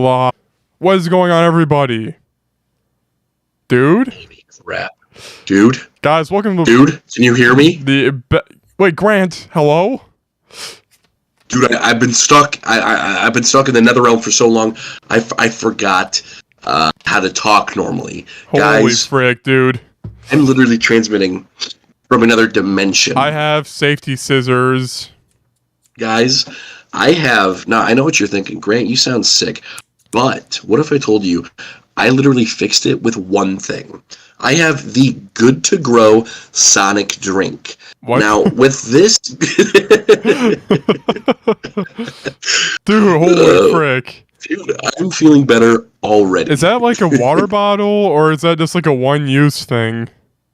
live. What is going on, everybody? Dude? Crap. Dude? Guys, welcome to... Dude, can you hear me? Wait, Grant, hello? Dude, I've been stuck. I've been stuck in the Netherrealm for so long. I forgot how to talk normally. Holy Guys, frick, dude. I'm literally transmitting from another dimension. I have safety scissors. Guys, I have... Now, I know what you're thinking. Grant, you sound sick. But what if I told you I literally fixed it with one thing? I have the Good to Grow Sonic drink. What? Now, with this... Dude, holy frick. Dude, I'm feeling better already. Is that like a water bottle, or is that just like a one-use thing?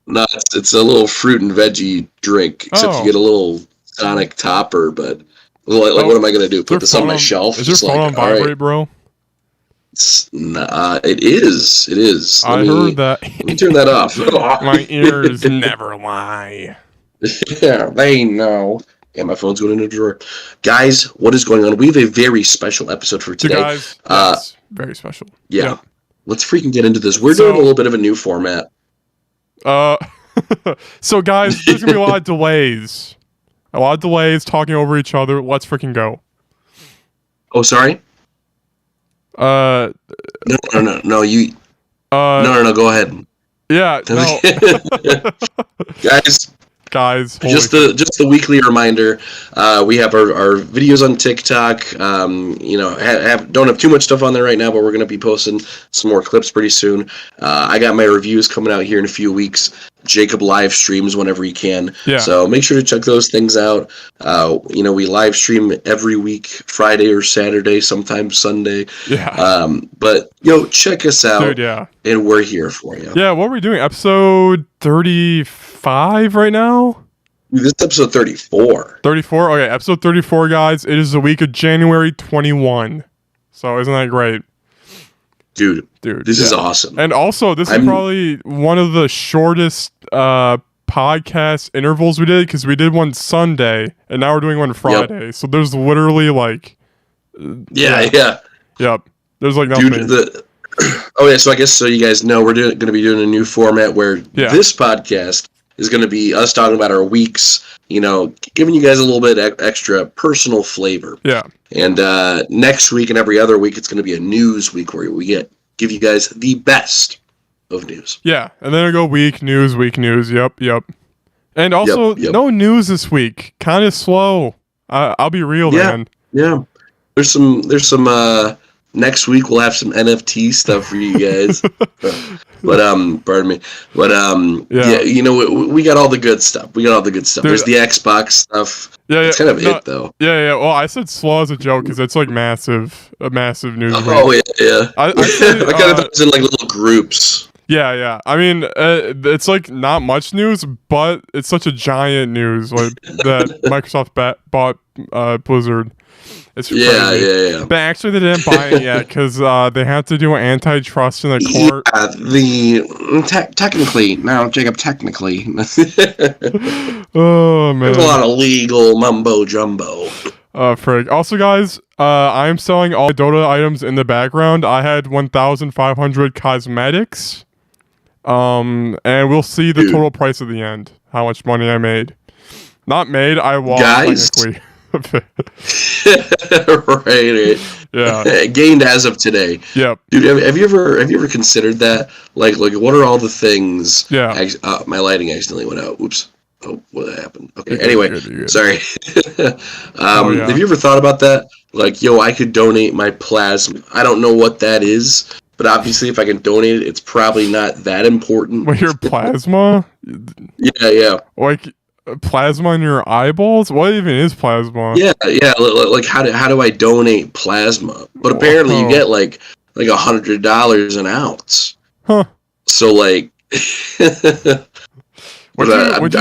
No, it's a little fruit and veggie drink, except you get a little Sonic topper, but what am I going to do? Put this on my shelf? Is your phone on vibrate, bro? It is. I heard that. Let me turn that off. My ears never lie. Yeah, they know. Yeah, my phone's going in a drawer. Guys, what is going on? We have a very special episode for today. Guys, yes, very special. Yeah. Yep. Let's freaking get into this. We're doing a little bit of a new format. So guys, there's going to be a lot of delays. A lot of delays talking over each other. Let's freaking go. Oh, sorry? No, you... No, go ahead. Yeah, no. Guys, just the weekly reminder. We have our videos on TikTok. Don't have too much stuff on there right now, but we're gonna be posting some more clips pretty soon. I got my reviews coming out here in a few weeks. Jacob live streams whenever he can. Yeah. So make sure to check those things out. We live stream every week, Friday or Saturday, sometimes Sunday. Yeah. But check us out. Dude, yeah. And we're here for you. Yeah, what are we doing? Episode 35 right now? This is episode 34. 34? Okay, episode 34, guys. It is the week of January 21. So isn't that great? Dude, this is awesome. And also, this is probably one of the shortest podcast intervals we did, because we did one Sunday, and now we're doing one Friday. Yep. So there's literally like... Yeah. Yep. There's like nothing. Dude, so I guess so you guys know we're going to be doing a new format where this podcast is going to be us talking about our weeks, giving you guys a little bit extra personal flavor. Yeah. And next week and every other week, it's going to be a news week where we give you guys the best of news. Yeah, and then it'll go week news. Yep. And also, no news this week. Kind of slow. I'll be real, man. Yeah. There's some. Next week we'll have some NFT stuff for you guys. But pardon me. But we got all the good stuff. Dude, there's the Xbox stuff. Yeah, that's kind of it though. Yeah. Well, I said slow as a joke because it's like a massive news. Oh yeah. I kind of thought it was in like little groups. Yeah. I mean, it's like not much news, but it's such a giant news like that Microsoft bought Blizzard. It's crazy. Yeah. But actually, they didn't buy it yet because they have to do an antitrust in the court. Yeah, technically. Oh, man. There's a lot of legal mumbo-jumbo. Frig. Also, guys, I'm selling all Dota items in the background. I had 1,500 cosmetics. And we'll see the total price at the end. How much money I made. Not made, I lost, technically. Right. Yeah. Gained as of today. Yep. Dude, have you ever considered that? Like what are all the things? Yeah. My lighting accidentally went out. Oops. Oh, what happened? Okay. Anyway, good. Sorry. Have you ever thought about that? Like, I could donate my plasma. I don't know what that is, but obviously, if I can donate it, it's probably not that important. Wait, your plasma? Yeah. Like. Plasma in your eyeballs? What even is plasma? Yeah. Like how do I donate plasma? But apparently you get like $100 an ounce. Huh. So like, would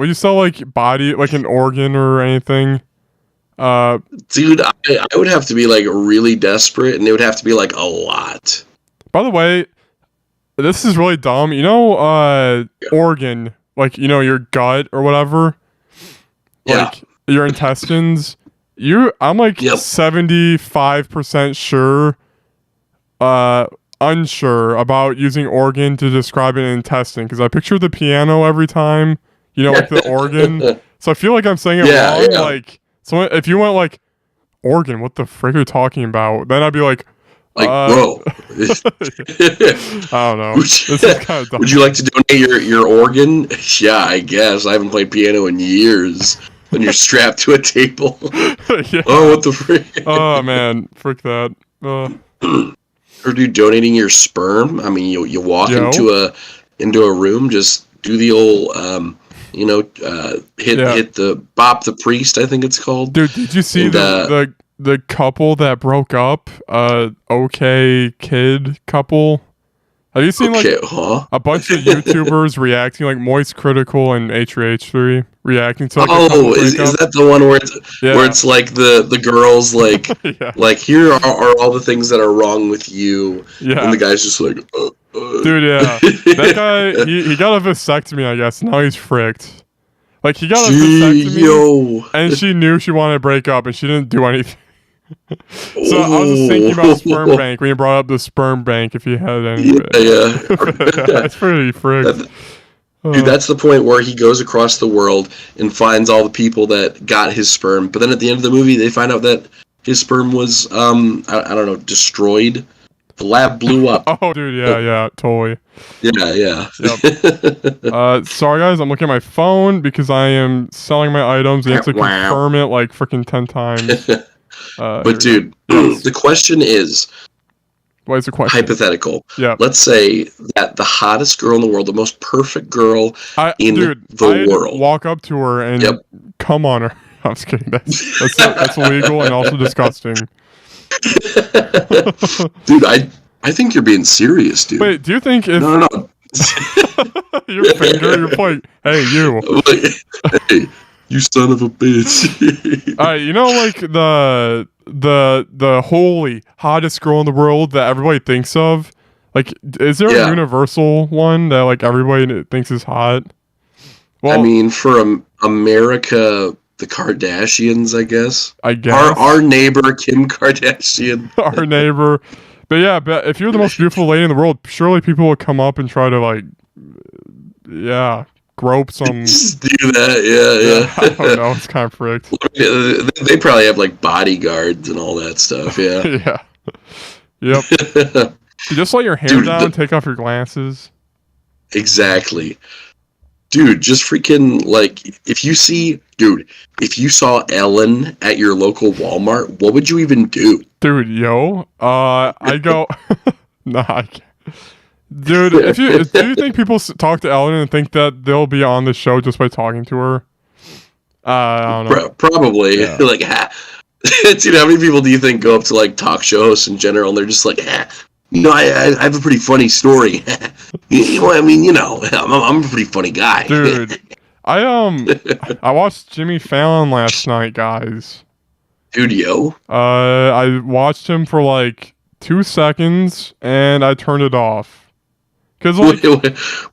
you sell like body, like an organ or anything? Dude, I would have to be like really desperate, and it would have to be like a lot. By the way, this is really dumb. Organ. Like, your gut or whatever. Like, your intestines. I'm like Yep. 75% sure, unsure about using organ to describe an intestine because I picture the piano every time, like the organ. So I feel like I'm saying it wrong. Yeah. Like, so if you went like organ, what the frick are you talking about? Then I'd be like, bro. I don't know. This is kind of dumb. Would you like to donate your organ? Yeah, I guess. I haven't played piano in years. When you're strapped to a table. Yeah. Oh, what the frick? Oh man, frick that. Or do donating your sperm? I mean, you walk into a room, just do the old hit the bop the priest, I think it's called. Dude, did you see the couple that broke up? OK Kid couple. Have you seen a bunch of YouTubers reacting, like Moist Critical and H3H3 reacting to like is that the one where it's like the girls like like here are all the things that are wrong with you, and the guy's just like dude, yeah, that guy he got a vasectomy, I guess. Now he's fricked. Like he got a vasectomy, and she knew she wanted to break up, and she didn't do anything. So I was just thinking about sperm bank when you brought up the sperm bank. If you had any, that's pretty fricked. Dude, that's the point where he goes across the world and finds all the people that got his sperm. But then at the end of the movie, they find out that his sperm was I don't know, destroyed. The lab blew up. Oh, dude, yeah, totally. Yeah. Yep. Sorry guys, I'm looking at my phone because I am selling my items. You have to confirm it like freaking 10 times. But dude, the question is, what is the question? Hypothetical. Yeah. Let's say that the hottest girl in the world, the most perfect girl in the world, walk up to her and come on her. I'm just kidding. That's illegal and also disgusting. Dude, I think you're being serious, dude. Wait, do you think if no. your finger, you're like, hey, you. Hey, you son of a bitch. Alright, like the holy hottest girl in the world that everybody thinks of? Like, is there a universal one that like everybody thinks is hot? Well, I mean, for America, the Kardashians, I guess. Our neighbor Kim Kardashian. Our neighbor. But yeah, if you're the most beautiful lady in the world, surely people will come up and try to like grope some. Just do that, I don't know. It's kind of fricked. They probably have like bodyguards and all that stuff. Yeah. Yeah. Yep. You just let your hair down, take off your glasses. Exactly. Dude, just freaking like if you saw Ellen at your local Walmart, what would you even do? Dude, I go. Nah, I can't. Dude, do you think people talk to Ellen and think that they'll be on the show just by talking to her? I don't know. Probably. Yeah. Like, dude, how many people do you think go up to like talk show hosts in general and they're just like, I have a pretty funny story. I mean, I'm a pretty funny guy. Dude, I watched Jimmy Fallon last night, guys. Dude, I watched him for like 2 seconds and I turned it off. Cause like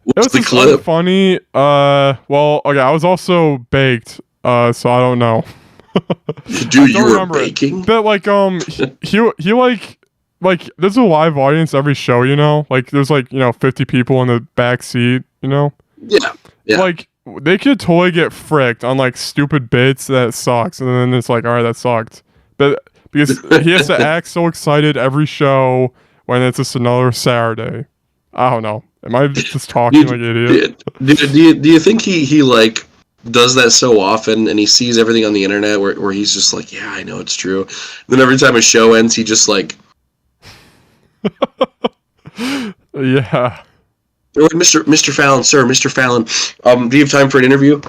what's the clip? Funny. Well, okay, I was also baked. So I don't know. Dude, you were baking? But like, he like there's a live audience every show, like there's like 50 people in the back seat, Yeah. Like they could totally get fricked on like stupid bits that sucks, and then it's like, all right, that sucked. But because he has to act so excited every show when it's just another Saturday. I don't know. Am I just talking like an idiot? Do you think he like does that so often and he sees everything on the internet where he's just like, yeah, I know it's true. And then every time a show ends, he just like yeah. They're like, Mr. Fallon, sir, Mr. Fallon, do you have time for an interview?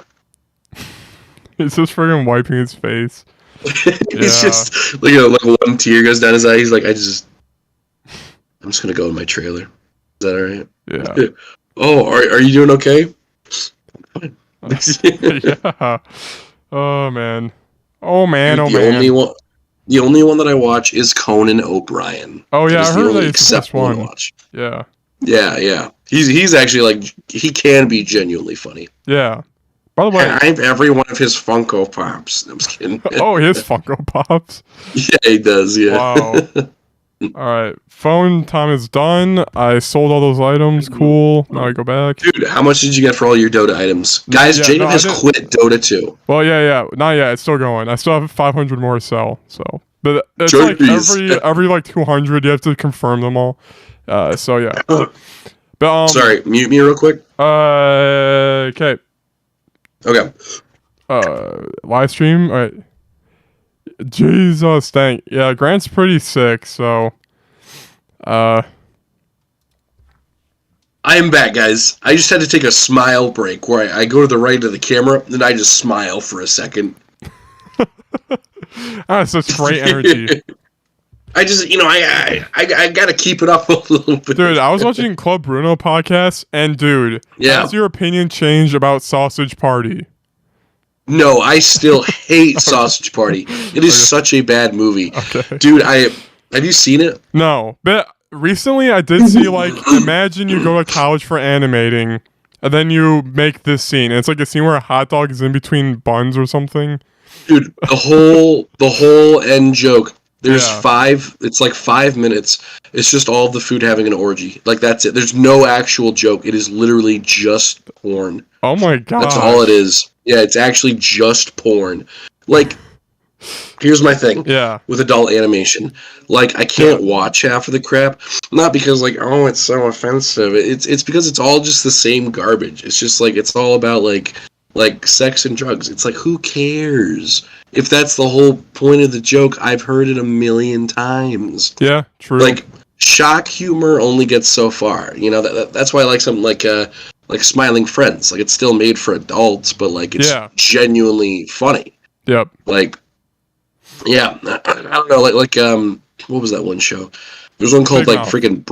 He's just friggin' wiping his face. He's just like one tear goes down his eye. He's like, I'm just gonna go in my trailer. Is that alright? Yeah. Oh, are you doing okay? Fine. Yeah. Oh man. The only one that I watch is Conan O'Brien. Oh yeah, I heard that it's the best one to watch. Yeah. He's actually like he can be genuinely funny. Yeah. By the way, I have every one of his Funko Pops. I'm just kidding. Oh, he has Funko Pops? Yeah, he does, yeah. Wow. Alright, phone time is done. I sold all those items. Cool. Now I go back. Dude, how much did you get for all your Dota items? Guys, Jacob has quit Dota 2. Well, yeah. Not yet. It's still going. I still have 500 more to sell. So, but it's like every like 200, you have to confirm them all. So yeah. But sorry, mute me real quick. Okay. Okay. Live stream. All right. Jesus, thank. Yeah, Grant's pretty sick. So, I am back, guys. I just had to take a smile break where I go to the right of the camera and I just smile for a second. Such great energy. I just, I gotta keep it up a little bit. Dude, I was watching Club Bruno podcast, and dude, has your opinion changed about Sausage Party? No, I still hate Sausage Party. It is such a bad movie. Okay. Dude, have you seen it? No, but recently I did see, like, imagine you go to college for animating, and then you make this scene. And it's like a scene where a hot dog is in between buns or something. Dude, the whole end joke. There's it's like 5 minutes. It's just all of the food having an orgy. Like, that's it. There's no actual joke. It is literally just porn. Oh my god. That's all it is. Yeah, it's actually just porn. Like, here's my thing. Yeah. With adult animation. Like, I can't watch half of the crap. Not because, like, oh, it's so offensive. It's because it's all just the same garbage. It's just, like, it's all about, like sex and drugs. It's like, who cares? If that's the whole point of the joke, I've heard it a million times. Yeah, true. Like, shock humor only gets so far. You know, that's why I like something like Smiling Friends. Like, it's still made for adults, but, like, it's genuinely funny. Yep. Like, yeah, I don't know, like, what was that one show? There's one called, Big Mouth. Freaking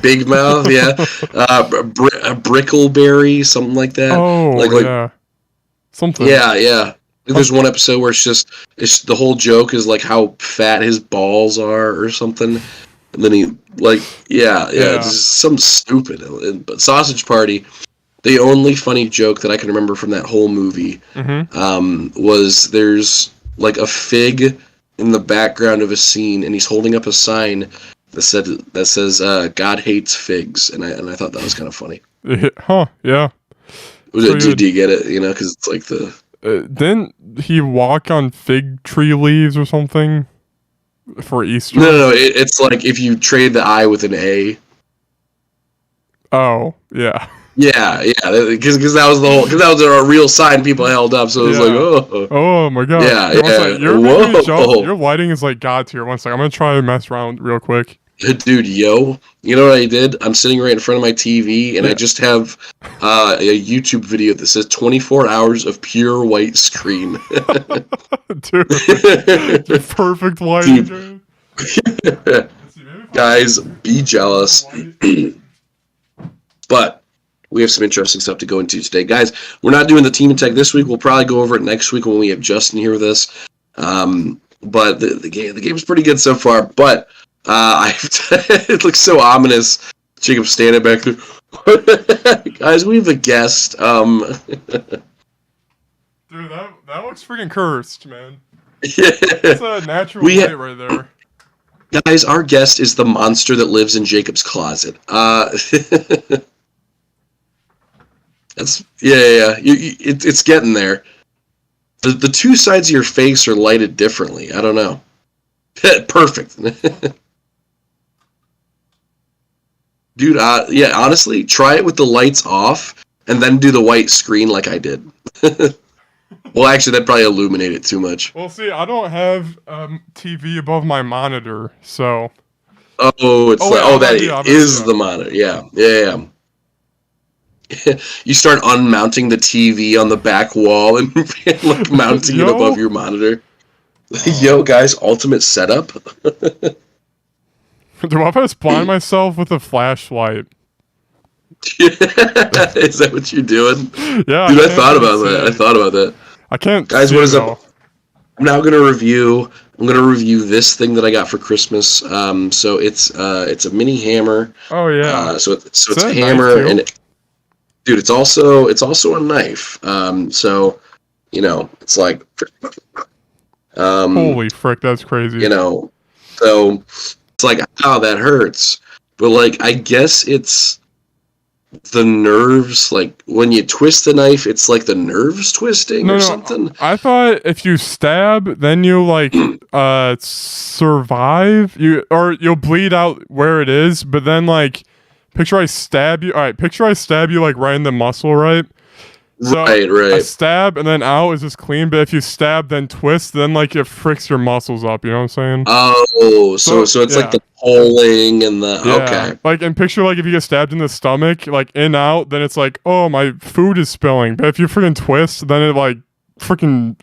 Big Mouth, yeah. Brickleberry, something like that. Oh, yeah. Something. Yeah. There's one episode where it's the whole joke is, like, how fat his balls are or something. And then he, like, it's just something stupid. But Sausage Party, the only funny joke that I can remember from that whole movie was there's, like, a fig in the background of a scene, and he's holding up a sign that says God hates figs, and I thought that was kind of funny. Huh? Yeah. Do you get it? You know, because it's like the. Didn't he walk on fig tree leaves or something for Easter? No. It's like if you trade the I with an A. Oh yeah. Yeah, because that was a real sign people held up. So it was like, oh my god. Yeah. Your lighting is like God tier. One second, I'm gonna try to mess around real quick. Dude, you know what I did? I'm sitting right in front of my TV, and I just have a YouTube video that says 24 hours of pure white screen. Dude, perfect lighting. Dude. Guys, be jealous. But we have some interesting stuff to go into today. Guys, we're not doing the Team Attack this week. We'll probably go over it next week when we have Justin here with us. But the game's pretty good so far. But it looks so ominous. Jacob standing back there. Guys, we have a guest. Dude, that looks freaking cursed, man. Yeah. It's a natural light right there. Guys, our guest is the monster that lives in Jacob's closet. That's it's getting there. The two sides of your face are lighted differently. I don't know. Perfect. Dude, honestly, try it with the lights off, and then do the white screen like I did. Well, actually, that'd probably illuminate it too much. Well, see, I don't have TV above my monitor, so... That is the monitor. Yeah. You start unmounting the TV on the back wall and like mounting it above your monitor. Yo, guys, ultimate setup. Do I just blind myself with a flashlight? Is that what you're doing? Yeah. Dude, I thought about that. I can't. Guys, what is up? I'm now gonna review. I'm gonna review this thing that I got for Christmas. So it's a mini hammer. Oh yeah. So it's a hammer and. dude, it's also a knife. So, you know, it's like, holy frick, that's crazy. You know, so it's like, oh, that hurts. But like, I guess it's the nerves. Like when you twist the knife, it's like the nerves twisting or something. I thought if you stab, then you like survive. You'll bleed out where it is. But then like, picture I stab you. All right, picture I stab you like right in the muscle, right? So right. A stab and then out is just clean, but if you stab then twist, then like it fricks your muscles up. You know what I'm saying? Oh, so it's like the pulling and the okay. Like and picture like if you get stabbed in the stomach, like in out, then it's like, oh, my food is spilling. But if you freaking twist, then it like freaking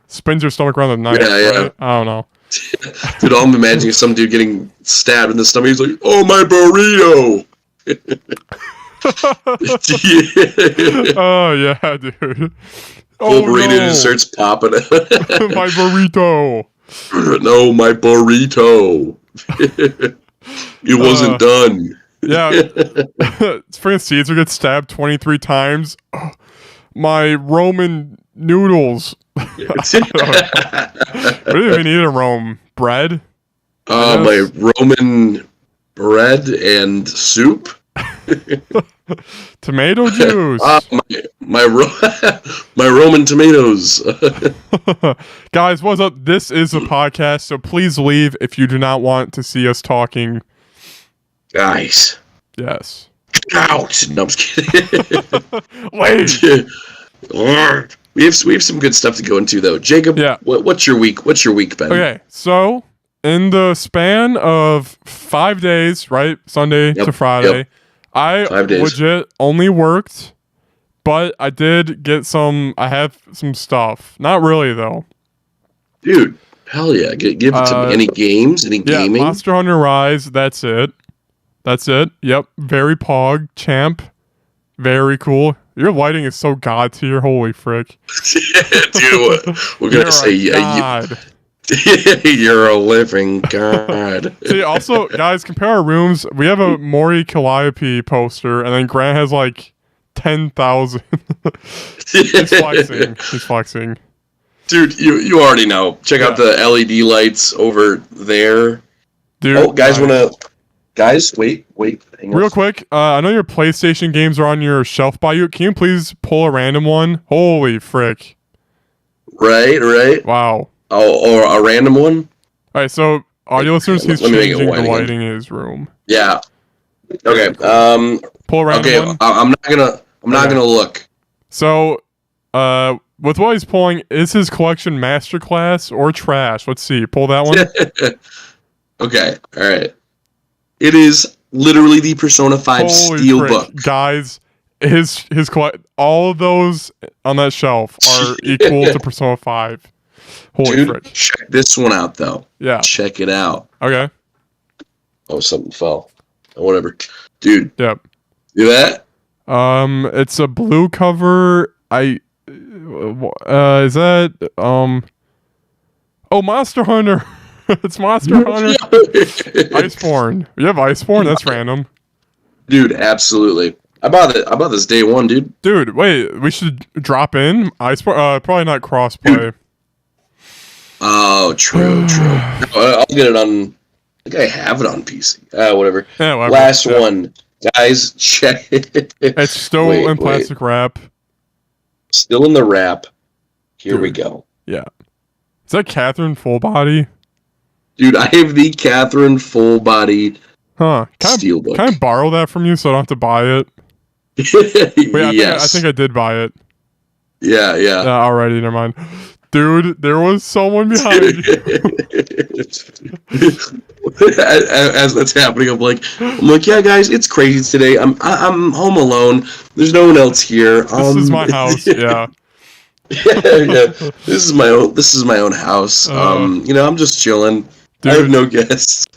spins your stomach around the knife. Yeah. Right? I don't know. Dude, I'm imagining some dude getting stabbed in the stomach. He's like, "Oh, my burrito." Oh yeah, dude. Full burrito just starts popping. My burrito. No, my burrito. It wasn't done. Yeah. Freaking Caesar gets stabbed 23 times. Oh, my Roman noodles. What do you even eat in Rome? Bread? My Roman bread and soup. Tomato juice. My Roman tomatoes. Guys, what's up? This is a podcast, so please leave if you do not want to see us talking. Guys. Yes. Out. No, I'm just kidding. Wait. We have some good stuff to go into though. Jacob, what's your week? What's your week been? Okay, so in the span of 5 days, right? Sunday to Friday. Yep. I legit only worked, but I did get I have some stuff. Not really, though. Dude, hell yeah. Give it to me. Any games? Any gaming? Monster Hunter Rise, that's it. Yep. Very pog. Champ. Very cool. Your lighting is so god tier. Holy frick. Dude, we're going to say, god. You're a living god. See, also, guys, compare our rooms. We have a Mori Calliope poster, and then Grant has like 10,000. He's flexing. Dude, you already know. Check out the LED lights over there. Dude, oh, guys, Guys, wait. Hang on. Real quick, I know your PlayStation games are on your shelf by you. Can you please pull a random one? Holy frick. Right. Wow. Oh, or a random one? Alright, so audio listeners, he's changing the lighting in his room. Yeah. Okay. Pull a random one. I'm not gonna look. So, with what he's pulling, is his collection masterclass or trash? Let's see. Pull that one. Okay. All right. It is literally the Persona 5 Steelbook. Guys, his all of those on that shelf are equal to Persona 5. Holy frick. Check this one out, though. Yeah. Check it out. Okay. Oh, something fell. Oh, whatever. Dude. Yep. See that? It's a blue cover. Is that, oh, Monster Hunter. It's Monster Hunter. Iceborne. You have Iceborne? That's random. Dude, absolutely. I bought this day one, dude. Dude, wait. We should drop in Iceborne. Probably not crossplay. Dude. Oh, true. I'll get it on. I think I have it on PC. Whatever. Yeah, whatever. Last one, guys. Check it. It's still in plastic wrap. Still in the wrap. Here we go. Yeah. Is that Catherine full body? Dude, I have the Catherine full body. Steelbook. Can I borrow that from you so I don't have to buy it? Wait, yes. I think I did buy it. Yeah. Alrighty, never mind. Dude, there was someone behind you. As that's happening, I'm like, yeah, guys, it's crazy today. I'm home alone. There's no one else here. This is my house. Yeah. yeah. This is my own house. I'm just chilling. Dude. I have no guests.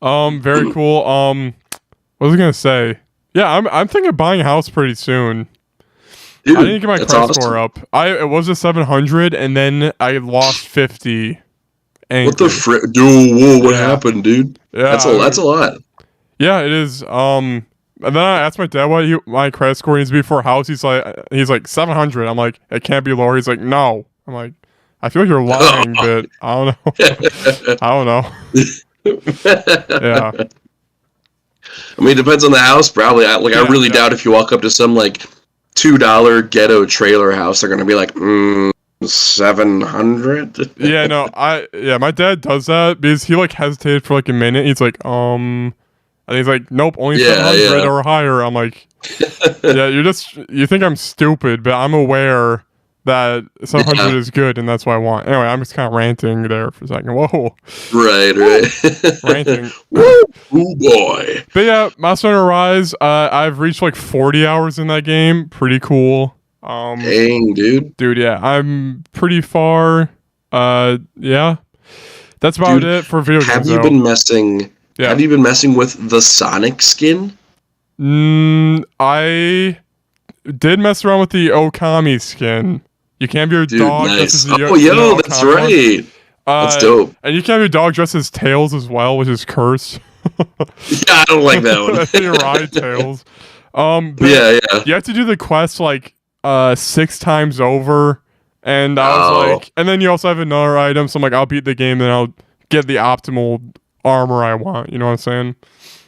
Very cool. What was I gonna say? Yeah, I'm thinking of buying a house pretty soon. Dude, I didn't get my credit score up. It was a 700, and then I lost 50. Angry. What the frick? Dude, whoa, what happened, dude? Yeah, that's a lot. Yeah, it is. And then I asked my dad what my credit score needs to be for a house. He's like 700. I'm like, it can't be lower. He's like, no. I'm like, I feel like you're lying, but I don't know. I don't know. Yeah. I mean, it depends on the house, probably. I really doubt if you walk up to some like $2 ghetto trailer house, they're gonna be like, 700. Yeah, no, my dad does that because he like hesitated for like a minute. He's like, and he's like, nope, only 700 or higher. I'm like, yeah, you think I'm stupid, but I'm aware that 700 is good, and that's what I want. Anyway, I'm just kind of ranting there for a second. Whoa. Right. Ranting. Woo, boy. But yeah, Monster Hunter Rise, I've reached like 40 hours in that game. Pretty cool. Dang, dude. Dude, yeah, I'm pretty far. Yeah. That's about it for video games. Have you been messing with the Sonic skin? I did mess around with the Okami skin. You can't have your dog nice. dressed as That's right. That's dope. And you can't have your dog dressed as Tails as well, which is cursed. Yeah, I don't like that one. You ride Tails. Yeah. You have to do the quest like 6 times over, and I was like, and then you also have another item. So I'm like, I'll beat the game, then I'll get the optimal armor I want. You know what I'm saying?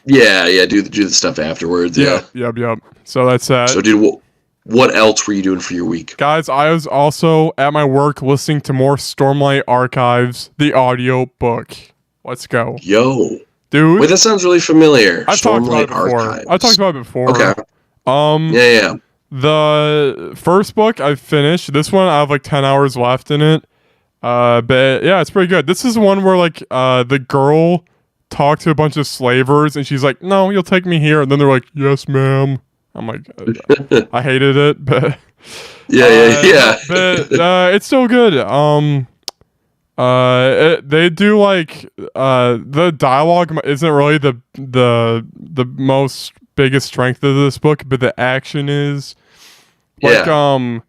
Yeah. Do the stuff afterwards. Yeah. Yep. So that's that. So, dude, what else were you doing for your week? Guys, I was also at my work listening to more Stormlight Archives, the audio book. Let's go. Yo. Dude. Wait, that sounds really familiar. I've talked about it before. Okay. Yeah. The first book I finished. This one I have like 10 hours left in it. But yeah, it's pretty good. This is one where like the girl talked to a bunch of slavers and she's like, "No, you'll take me here." And then they're like, "Yes, ma'am." I'm like, I hated it, but yeah. But it's still good. They do like the dialogue isn't really the most biggest strength of this book, but the action is like and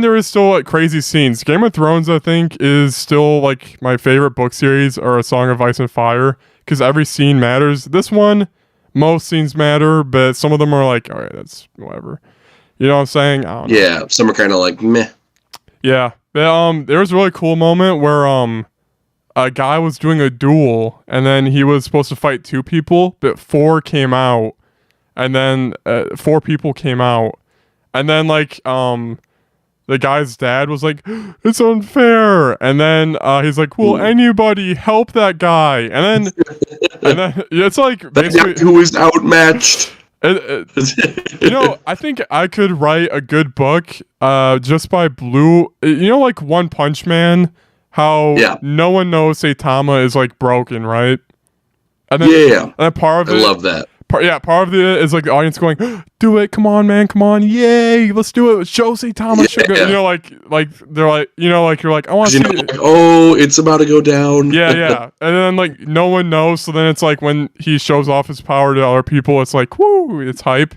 there is still like crazy scenes. Game of Thrones, I think, is still like my favorite book series, or A Song of Ice and Fire, because every scene matters. This one, most scenes matter, but some of them are like, all right, that's whatever. You know what I'm saying? I don't know. Yeah, some are kind of like meh. Yeah, but there was a really cool moment where a guy was doing a duel, and then he was supposed to fight 2 people, but 4 came out, and then 4 people came out, and then like the guy's dad was like, "It's unfair," and then he's like, "Will anybody help that guy?" And then it's like basically who is outmatched. You know, I think I could write a good book just by like One Punch Man, how no one knows Saitama is like broken, right? And then, and part of I love that. Part of it is like the audience going, "Do it, come on, man, come on, yay, let's do it, show Saitama." You know, like they're like, you know, like you're like, I want to see it. Like, oh, it's about to go down. Yeah, and then like no one knows, so then it's like when he shows off his power to other people, it's like, whoo, it's hype.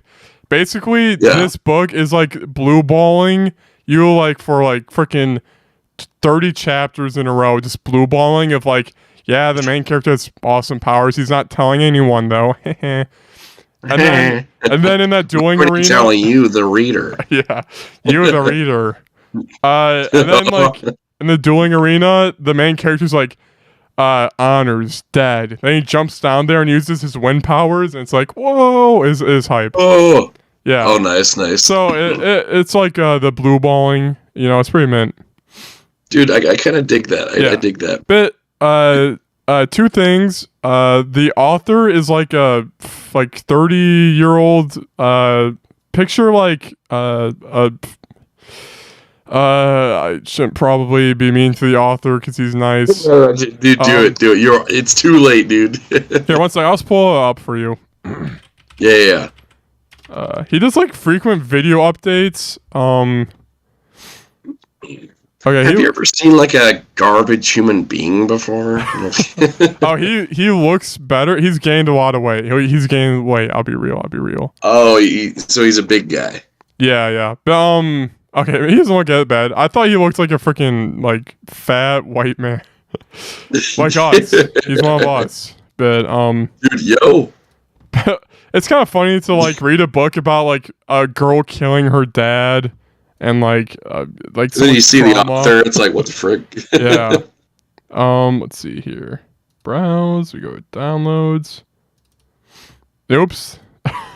Basically, this book is like blue balling you like for like freaking 30 chapters in a row, just blue balling of like, yeah, the main character has awesome powers. He's not telling anyone though. And then in that dueling arena, telling you, the reader. Yeah, you, the reader. And then like in the dueling arena, the main character's like, Honor's dead. Then he jumps down there and uses his wind powers, and it's like, whoa, is hype. Oh, yeah. Oh, nice. So it's like the blue balling. You know, it's pretty mint. Dude, I kind of dig that. I dig that. But 2 things. The author is like a 30-year-old. Picture like I shouldn't probably be mean to the author because he's nice. Dude, do it. It's too late, dude. Here, one second. I'll just pull it up for you. Yeah. He does like frequent video updates. Okay. Have you ever seen like a garbage human being before? Oh, he looks better. He's gained a lot of weight. He's gained weight. I'll be real. Oh, so he's a big guy. Yeah. But okay, he doesn't look that bad. I thought he looked like a freaking like fat white man, like us. He's one of us. But dude, yo. it's kind of funny to like read a book about like a girl killing her dad and like then you see the author, it's like, what the frick? Yeah. Let's see here. Browse. We go with downloads. Oops.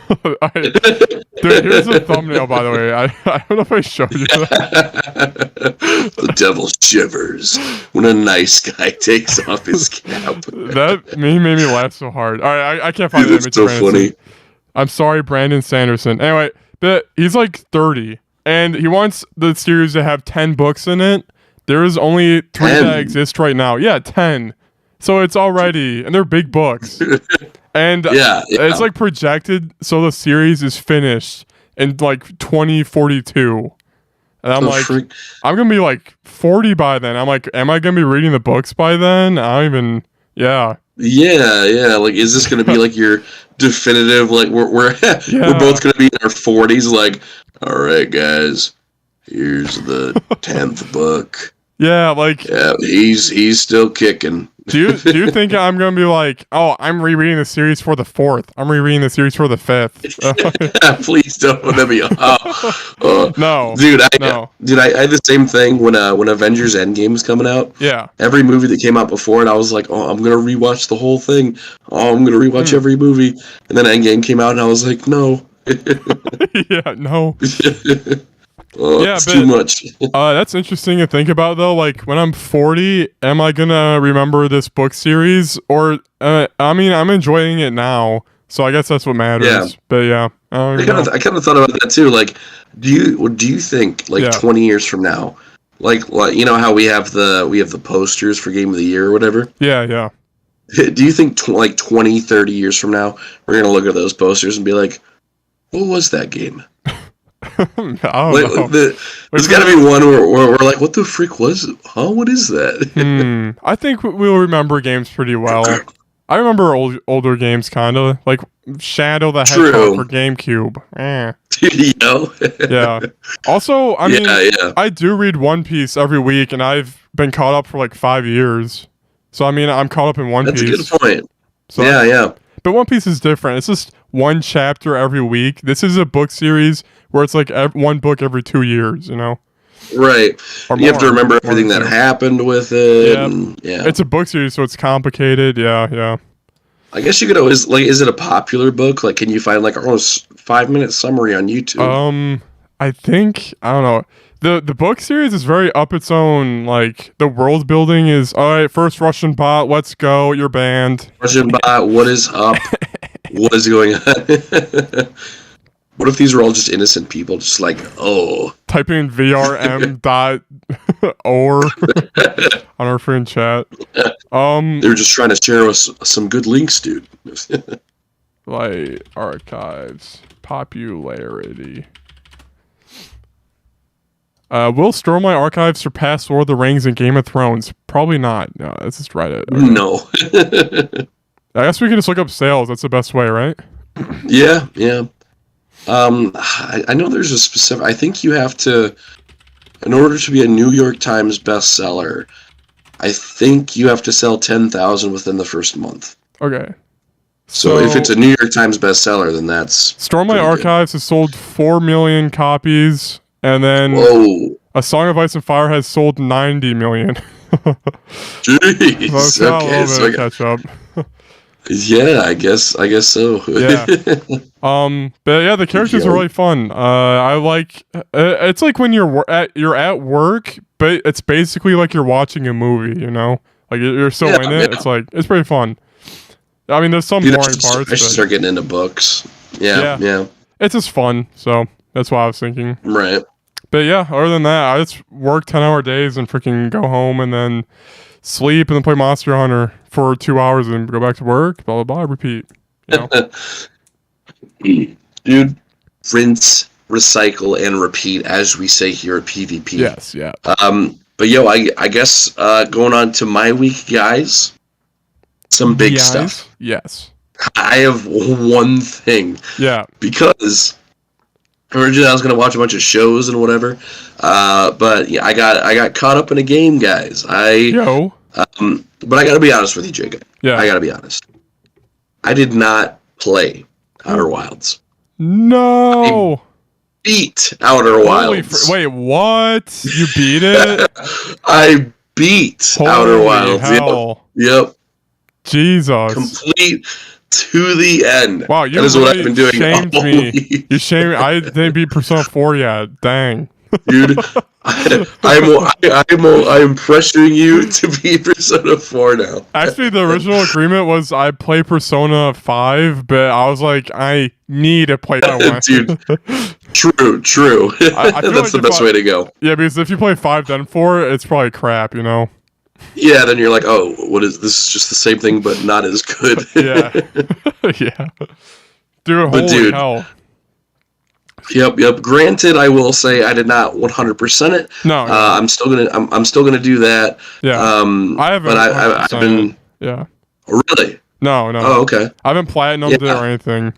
Dude, here's a thumbnail, by the way. I don't know if I showed you that. The devil shivers when a nice guy takes off his cap. That made me laugh so hard. All right, I can't find the image. So funny. I'm sorry, Brandon Sanderson. Anyway, but he's like 30, and he wants the series to have 10 books in it. There is only 3 that exist right now. Yeah, 10. So it's already, and they're big books. And it's like projected, so the series is finished in like 2042. And I'm I'm gonna be like 40 by then. I'm like, am I gonna be reading the books by then? I don't even. Yeah. Yeah. Like, is this gonna be like your definitive? Like, we're both gonna be in our 40s. Like, all right, guys, here's the 10th book. Yeah, like he's still kicking. Do you think I'm gonna be like, oh, I'm rereading the series for the 4th? I'm rereading the series for the 5th. Please don't. That'd be no, dude. I had the same thing when Avengers Endgame was coming out. Yeah, every movie that came out before, and I was like, oh, I'm gonna rewatch the whole thing. Oh, I'm gonna rewatch every movie, and then Endgame came out, and I was like, no. Yeah, no. It's too much. That's interesting to think about, though. Like, when I'm 40, am I gonna remember this book series? Or, I mean, I'm enjoying it now, so I guess that's what matters. Yeah. But yeah, I kind of thought about that too. Like, do you think like 20 years from now, like you know how we have the posters for Game of the Year or whatever? Yeah. Do you think like 20, 30 years from now, we're gonna look at those posters and be like, what was that game? There's got to be one where we're like, what the freak was it? Huh? What is that? I think we'll remember games pretty well. I remember older games, kind of like Shadow the Hedgehog for GameCube. You know? Yeah. Also, I mean, I do read One Piece every week, and I've been caught up for like 5 years. So I mean, I'm caught up in One Piece. That's a good point. So, yeah. But One Piece is different. It's just one chapter every week. This is a book series where it's like one book every 2 years, you know? Right. You have to remember everything that happened with it. Yeah. It's a book series, so it's complicated. Yeah. I guess you could always, like, is it a popular book? Like, can you find, like, almost 5-minute summary on YouTube? I think, I don't know. The book series is very up its own. Like, the world building is, all right, first Russian bot, let's go, you're banned. Russian bot, what is up? What is going on? What if these are all just innocent people, just like, oh. Typing in vrm.or on our friend chat. They were just trying to share us some good links, dude. Like, archives, popularity. Will Stormlight Archive surpass Lord of the Rings and Game of Thrones? Probably not. No, let's just write it. Okay. No. I guess we can just look up sales. That's the best way, right? Yeah. I know there's a specific... I think you have to... In order to be a New York Times bestseller, I think you have to sell 10,000 within the first month. Okay. So if it's a New York Times bestseller, then that's... Stormlight Archives has sold 4 million copies, and then A Song of Ice and Fire has sold 90 million. Jeez. So okay, so I catch up. Yeah, I guess so. Yeah. But yeah, the characters are really fun. I like. It's like when you're at work, but it's basically like you're watching a movie. You know, like you're so in it. Yeah. It's pretty fun. I mean, there's some boring parts. I should start getting into books. Yeah. It's just fun. So that's what I was thinking. Right. But yeah, other than that, I just work 10-hour days and freaking go home and then sleep and then play Monster Hunter for 2 hours and go back to work, blah, blah, blah, repeat. You know? Dude, rinse, recycle, and repeat, as we say here at PvP. Yes, yeah. But yo, I guess going on to my week, guys, some big stuff. Yes. I have one thing. Yeah. Because... originally, I was gonna watch a bunch of shows and whatever, but yeah, I got caught up in a game, guys. But I gotta be honest with you, Jacob. Yeah. I gotta be honest. I did not play Outer Wilds. No. I beat Outer Wilds. Wait, what? You beat it? I beat Outer Wilds. Hell. Yep. Jesus. Complete to the end. Wow, you that is really what I've been doing shamed all me. week. You shamed me. I didn't beat Persona 4 yet. Dang. Dude, I'm pressuring you to beat Persona 4 now. Actually, the original agreement was I play Persona 5, but I was like, I need to play that one. Dude, true. I feel That's like the best way to go. Yeah, because if you play 5 then 4, it's probably crap, you know? Yeah, then you're like, oh, what is this? Is just the same thing, but not as good. Yeah. Yeah. Dude, holy hell. Yep. Granted, I will say I did not 100% it. No. I'm still gonna do that. Yeah. I haven't. But I've been. Yeah. Really? No. Oh, okay. I haven't platinumed it or anything.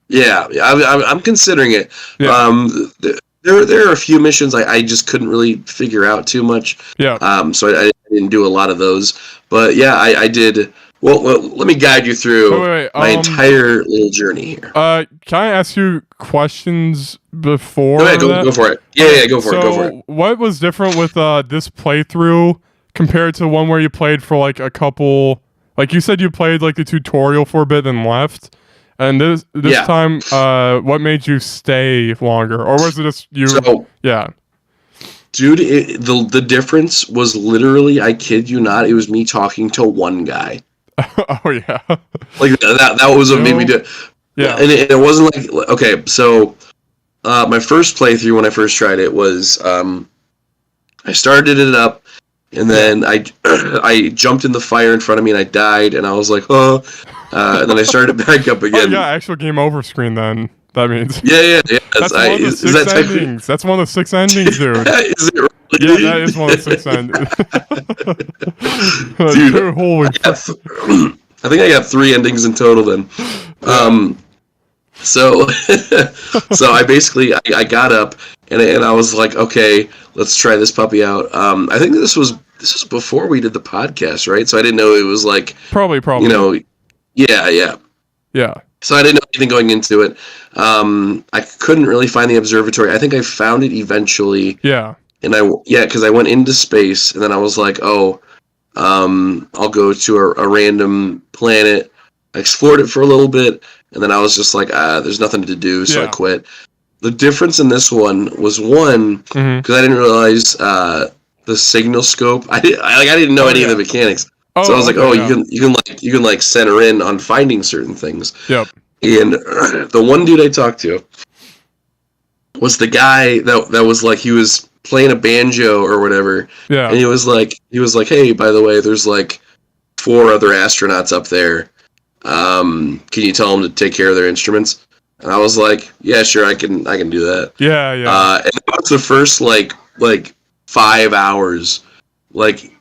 Yeah. I'm considering it. Yeah. There are a few missions I just couldn't really figure out too much. Yeah. So I didn't do a lot of those. But yeah, I did. Well, let me guide you through my entire little journey here. Can I ask you questions before? Go for it. Yeah, go for it. Go for it. What was different with this playthrough compared to one where you played for like a couple? Like you said, you played like the tutorial for a bit, then left. And this time, what made you stay longer, or was it just you? Yeah. Dude, the difference was literally, I kid you not, it was me talking to one guy. Oh yeah. Like that was what made me do it. Yeah. And it wasn't like, okay, so my first playthrough when I first tried it was I started it up and then I jumped in the fire in front of me and I died and I was like, oh, and then I started back up again. Oh yeah, actual game over screen then. That means. Yeah. That's one of the 6 endings. That's one of the 6 endings, dude. Is it really? Yeah, that is one of the 6 endings. Dude, holy I think I got 3 endings in total then. So I basically I got up and I was like, okay, let's try this puppy out. I think this was before we did the podcast, right? So I didn't know it was like probably. You know, yeah. So I didn't know anything going into it. I couldn't really find the observatory. I think I found it eventually. Yeah. And because I went into space and then I was like, oh, I'll go to a random planet. I explored it for a little bit, and then I was just like, there's nothing to do, so I quit. The difference in this one was because I didn't realize the signal scope. I didn't know any of the mechanics. So I was like, you can like center in on finding certain things. Yep. And the one dude I talked to was the guy that was like, he was playing a banjo or whatever. Yeah. And he was like, hey, by the way, there's like 4 other astronauts up there. Can you tell them to take care of their instruments? And I was like, yeah, sure, I can do that. Yeah. And that was the first like 5 hours. Like,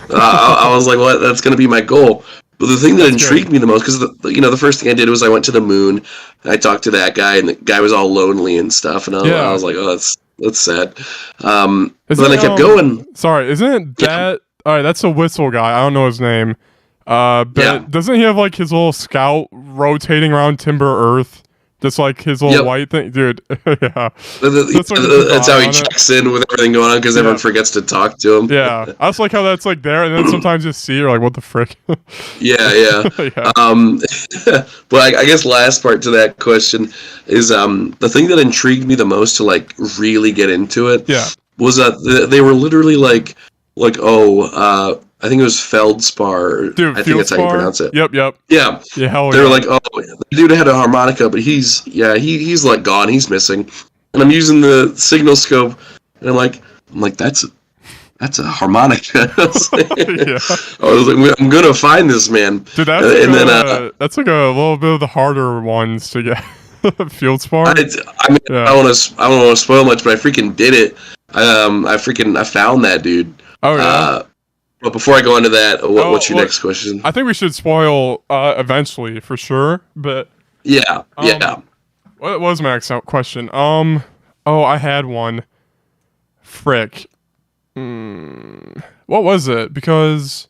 I was like, well, that's gonna be my goal. But the thing that intrigued me the most, because the first thing I did was I went to the moon. And I talked to that guy, and the guy was all lonely and stuff. And I was like, oh, that's sad. But then I kept going. Sorry, isn't it that? All right, that's a whistle guy. I don't know his name. But doesn't he have like his little scout rotating around Timber Earth? Just like his little white thing, dude. Yeah, that's how he checks in with everything going on because everyone forgets to talk to him. Yeah, I just like how that's like there, and then sometimes you see you're like, what the frick? Yeah. But I guess last part to that question is the thing that intrigued me the most to like really get into it. Yeah, was that they were literally like I think it was Feldspar. Dude, I think that's how you pronounce it. Yep. Yeah. Yeah, they were like, oh, the dude had a harmonica, but he's like gone. He's missing. And I'm using the signal scope, and I'm like, that's a harmonica. I was like, I'm gonna find this man. Dude, that's like a little bit of the harder ones to get. Feldspar. I don't want to spoil much, but I freaking did it. I found that dude. Oh yeah. But before I go into that, what's your next question? I think we should spoil eventually for sure, but yeah. What was my next question? I had one. Frick. What was it? Because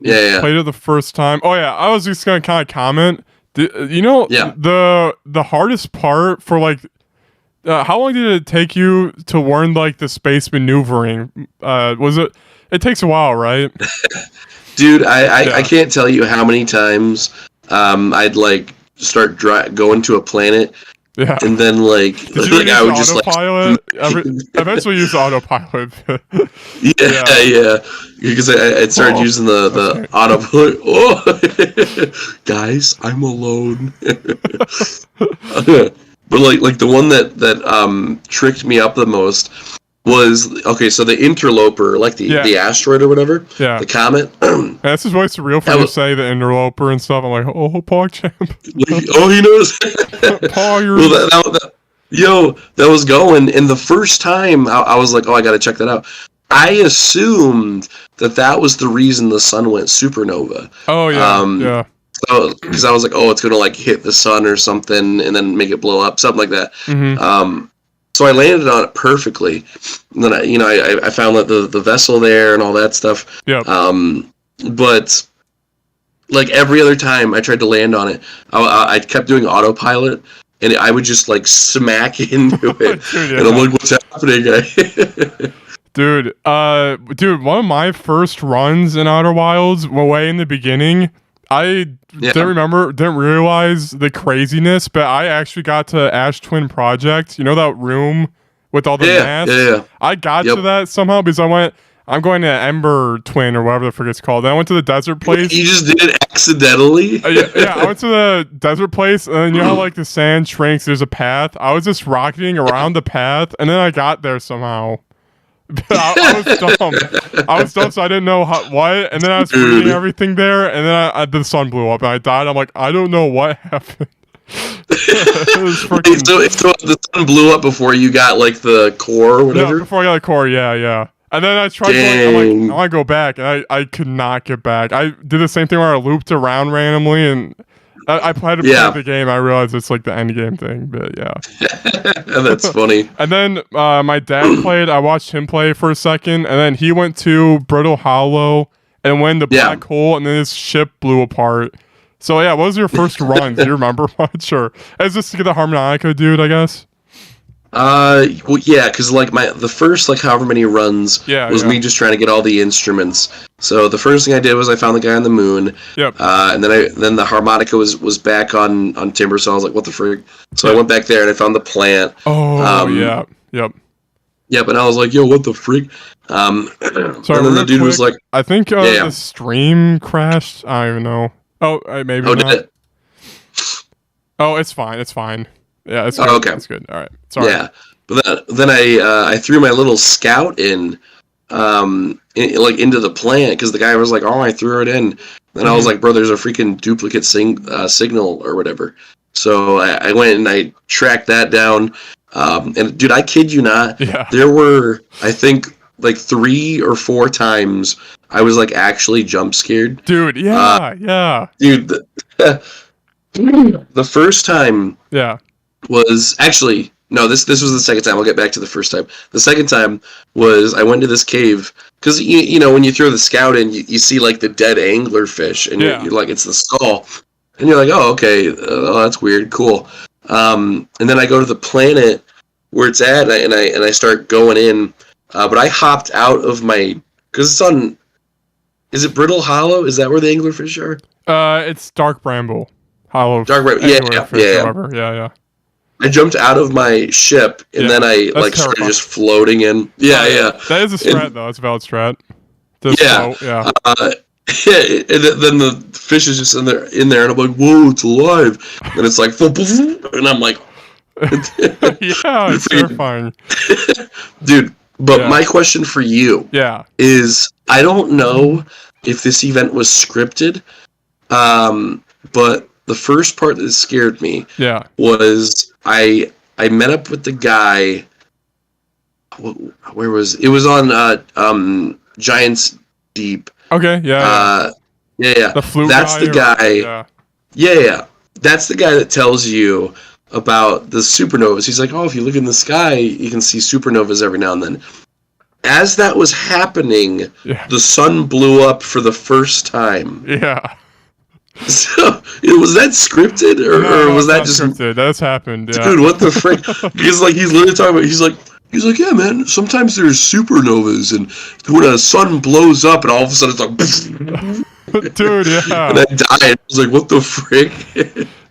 played it the first time. Oh yeah, I was just gonna kind of comment. You know, the hardest part for like, how long did it take you to learn like the space maneuvering? Was it? It takes a while, right? Dude, I can't tell you how many times I'd like start going to a planet. Yeah. And then like I would just autopilot? Eventually use autopilot. yeah. Because I started using the autopilot. Oh, guys, I'm alone. But like the one that tricked me up the most was, okay, so the interloper, like the asteroid or whatever, the comet. This is why it's real for you to say the interloper and stuff. I'm like, oh, PogChamp. Oh, he knows. Pog, that was going, and the first time I was like, oh, I gotta check that out. I assumed that was the reason the sun went supernova. Oh yeah, So, because I was like, oh, it's gonna like hit the sun or something, and then make it blow up, something like that. Mm-hmm. So I landed on it perfectly. And then I found that the vessel there and all that stuff. Yep. But like every other time I tried to land on it, I kept doing autopilot, and I would just like smack into it. Dude, and I'm like, what's happening? Dude, one of my first runs in Outer Wilds, way in the beginning, I didn't realize the craziness, but I actually got to Ash Twin Project. You know that room with all the masks? Yeah. I got to that somehow because I'm going to Ember Twin or whatever the frick it's called. Then I went to the desert place. You just did it accidentally? Yeah, I went to the desert place, and you know how like the sand shrinks, there's a path? I was just rocketing around the path, and then I got there somehow. I was dumb, so I didn't know what, and then I was reading everything there, and then the sun blew up, and I died. I'm like, I don't know what happened. It was freaking... so the sun blew up before you got like the core or whatever? Yeah, before I got the core, yeah. And then I tried going, I'm like, I want to go back, and I could not get back. I did the same thing where I looped around randomly, and I tried to play the game. I realized it's like the end game thing, but yeah. That's funny. And then my dad played. I watched him play for a second, and then he went to Brittle Hollow and went in the black hole, and then his ship blew apart. So yeah, what was your first run? Do you remember much, or is this to get the harmonica, dude? I guess. Well, yeah, because like the first like however many runs was me just trying to get all the instruments. So the first thing I did was I found the guy on the moon. Yep. And then the harmonica was back on Timber, so I was like, what the frick? So I went back there and I found the plant. Oh yeah. Yep. Yep, and I was like, yo, what the freak? Sorry, and then the dude was like, I think the stream crashed. I don't even know. Oh, maybe not. Did it? Oh, it's fine. It's fine. Yeah, it's good. Okay. It's good. All right. Sorry. Yeah, but then I threw my little scout into the plant because the guy was like, oh, I threw it in. And I was like, bro, there's a freaking duplicate signal or whatever. So I went and I tracked that down. And dude, I kid you not, there were, I think, like 3 or 4 times I was like actually jump scared. Dude, yeah. Dude, the first time was actually, no, this was the second time. I'll get back to the first time. The second time was I went to this cave because you know when you throw the scout in, you see like the dead anglerfish, and you're like, it's the skull, and you're like, oh, okay, that's weird, cool. And then I go to the planet where it's at, and I start going in, but I hopped out of my, because it's on, is it Brittle Hollow? Is that where the anglerfish are? It's Dark Bramble Hollow. Dark Bramble, yeah. I jumped out of my ship, and then I like started just floating in. Yeah. That is a strat, though. It's a valid strat. And then the fish is just in there, and I'm like, whoa, it's alive. And it's like, and I'm like... it's terrifying. Dude, but my question for you is, I don't know if this event was scripted, but the first part that scared me was I met up with the guy. Where was it? Was on Giants Deep. Okay, yeah. The flute That's the guy. Yeah. That's the guy that tells you about the supernovas. He's like, oh, if you look in the sky, you can see supernovas every now and then. As that was happening, the sun blew up for the first time. Yeah. So Was that scripted or was that just scripted? That's happened, yeah. Dude, what the frick? He's literally talking about. He's like, yeah, man. Sometimes there's supernovas, and when a sun blows up, and all of a sudden it's like, dude, yeah. And I died. I was like, what the frick?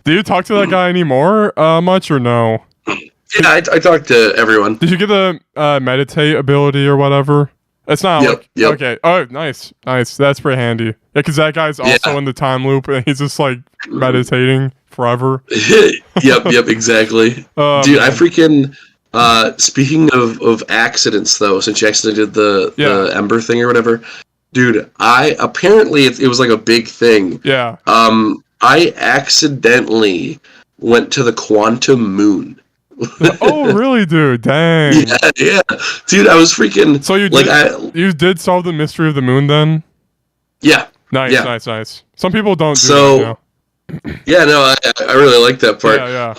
Do you talk to that guy anymore, much or no? Yeah, I talked to everyone. Did you get the meditate ability or whatever? It's not okay. Oh, nice. That's pretty handy. Yeah, because that guy's also in the time loop, and he's just like meditating forever. Yep, exactly. Dude, I freaking. Speaking of accidents, though, since you accidentally did the Ember thing or whatever, dude, apparently it was like a big thing. Yeah. I accidentally went to the quantum moon. Oh, really, dude? Dang. Yeah. Dude, I was freaking... So you did solve the mystery of the moon, then? Yeah. Nice. Some people don't do that now. Yeah, no, I really like that part. Yeah.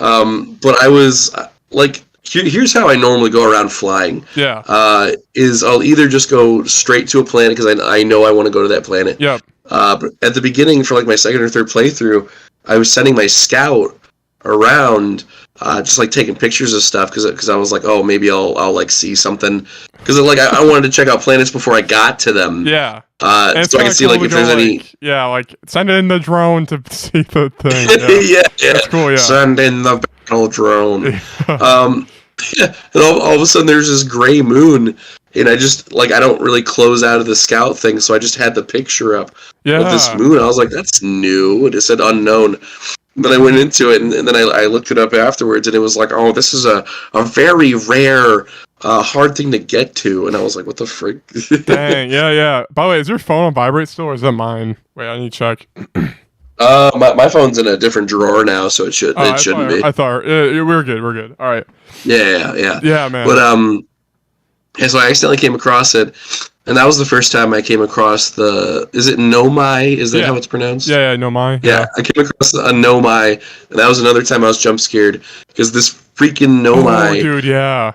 But I was, like... Here's how I normally go around flying. Yeah. Is I'll either just go straight to a planet because I know I want to go to that planet. Yep. But at the beginning, for like my second or third playthrough, I was sending my scout around, just like taking pictures of stuff because I was like, oh, maybe I'll like see something because like I wanted to check out planets before I got to them. Yeah. So I can see like if there's any. Yeah, like send in the drone to see the thing. Yeah. That's cool. Yeah. Send in the battle drone. And all of a sudden there's this gray moon, and I don't really close out of the scout thing, so I just had the picture up of this moon. I was like, that's new, and it said unknown. Then I went into it, and then I looked it up afterwards, and it was like, oh, this is a very rare, hard thing to get to, and I was like, what the frick? Dang, yeah. By the way, is your phone on vibrate still, or is that mine? Wait, I need to check. My phone's in a different drawer now, so it shouldn't be. I thought we're good. All right. Yeah. Yeah, man. But so I accidentally came across it, and that was the first time I came across is it Nomai? Is that how it's pronounced? Yeah, Nomai. Yeah, I came across a Nomai, and that was another time I was jump scared because this freaking Nomai. Oh, dude, yeah.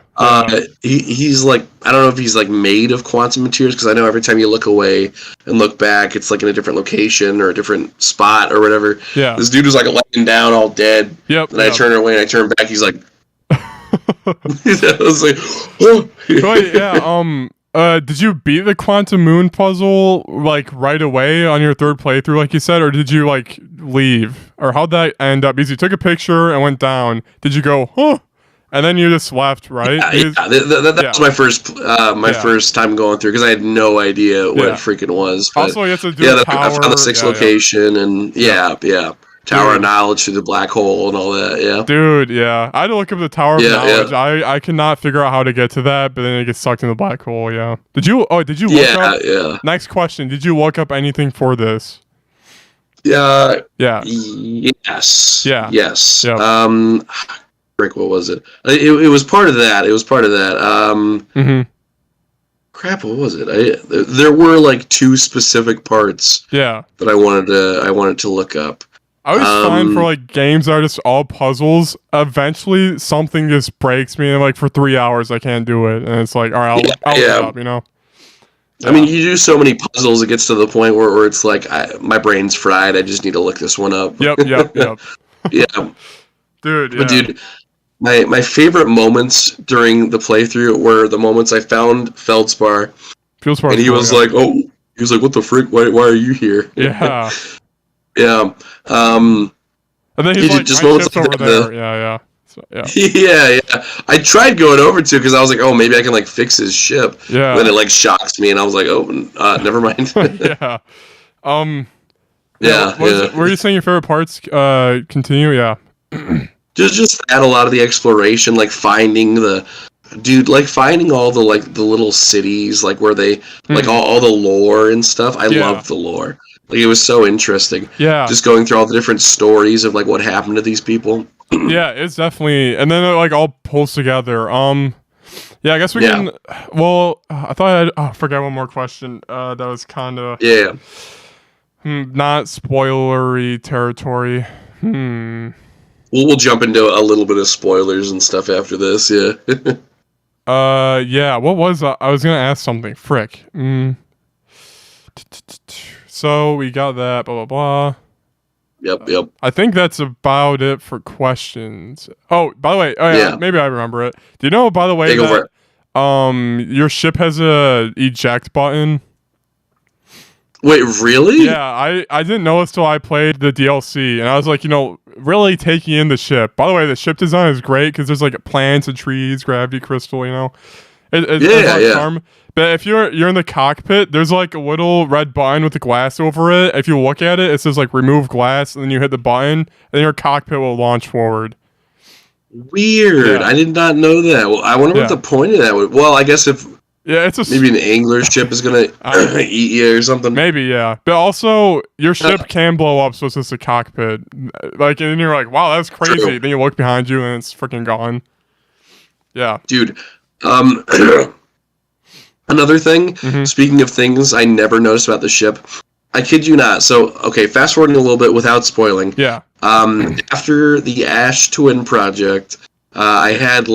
He's like, I don't know if he's like made of quantum materials because I know every time you look away and look back, it's like in a different location or a different spot or whatever. Yeah. This dude was like laying down all dead. Yep. And I turn away and I turn back. He's like. I was like, oh. Wait, yeah. Did you beat the quantum moon puzzle like right away on your third playthrough, like you said, or did you like leave, or how'd that end up? Because you took a picture and went down. Did you go, and then you just left, right? That was my first time going through because I had no idea what it freaking was. But also, you have to do I found the sixth location, and Tower of Knowledge through the black hole and all that, yeah. Dude, yeah. I had to look up the Tower of Knowledge. I cannot figure out how to get to that, but then it gets sucked in the black hole, yeah. Did you look up? Yeah. Next question. Did you look up anything for this? Yeah. Yes. Yeah. Yes. Yep. Rick, what was it? It was part of that. Crap, what was it? There were like two specific parts that I wanted to look up. I always find for like games that are just all puzzles, eventually something just breaks me, and like for 3 hours I can't do it, and it's like, all right, I'll look it up, you know. Yeah. I mean, you do so many puzzles, it gets to the point where it's like my brain's fried. I just need to look this one up. Yep. Yeah, dude. But dude, my favorite moments during the playthrough were the moments I found Feldspar, and he was like, what the frick? Why are you here? Yeah. Yeah. And then he's like, just my ship's over there. Yeah. So, yeah. Yeah. I tried going over to because I was like, oh, maybe I can like fix his ship. Yeah. And then it like shocks me, and I was like, oh, never mind. Yeah. Yeah. Were you saying your favorite parts? Continue. Yeah. just add a lot of the exploration, like finding all the the little cities, like where they like all the lore and stuff. I love the lore. Like, it was so interesting. Yeah. Just going through all the different stories of like what happened to these people. Yeah, it's definitely, and then it like all pulls together. Yeah, I guess we can. Well, I thought I forgot one more question. That was kind of not spoilery territory. We'll jump into a little bit of spoilers and stuff after this. Yeah. Yeah. What was I was gonna ask something? Frick. So we got that. Blah blah Yep. I think that's about it for questions. Oh, by the way, maybe I remember it. Do you know, by the way, that your ship has a eject button? Wait, really? Yeah, I didn't know this till I played the DLC, and I was like, really taking in the ship. By the way, the ship design is great because there's like plants and trees, gravity crystal, it's charm. But if you're in the cockpit, there's like a little red button with the glass over it. If you look at it, it says like remove glass, and then you hit the button, and then your cockpit will launch forward. Weird. Yeah. I did not know that. Well, I wonder what the point of that was. Well, I guess if maybe an angler ship is gonna eat you or something. Maybe, yeah. But also, your ship can blow up, so it's just a cockpit. Like, and you're like, wow, that's crazy. True. Then you look behind you, and it's freaking gone. Yeah, dude. Another thing, speaking of things I never noticed about the ship, I kid you not. So, okay, fast forwarding a little bit without spoiling. Yeah. After the Ash Twin project, I had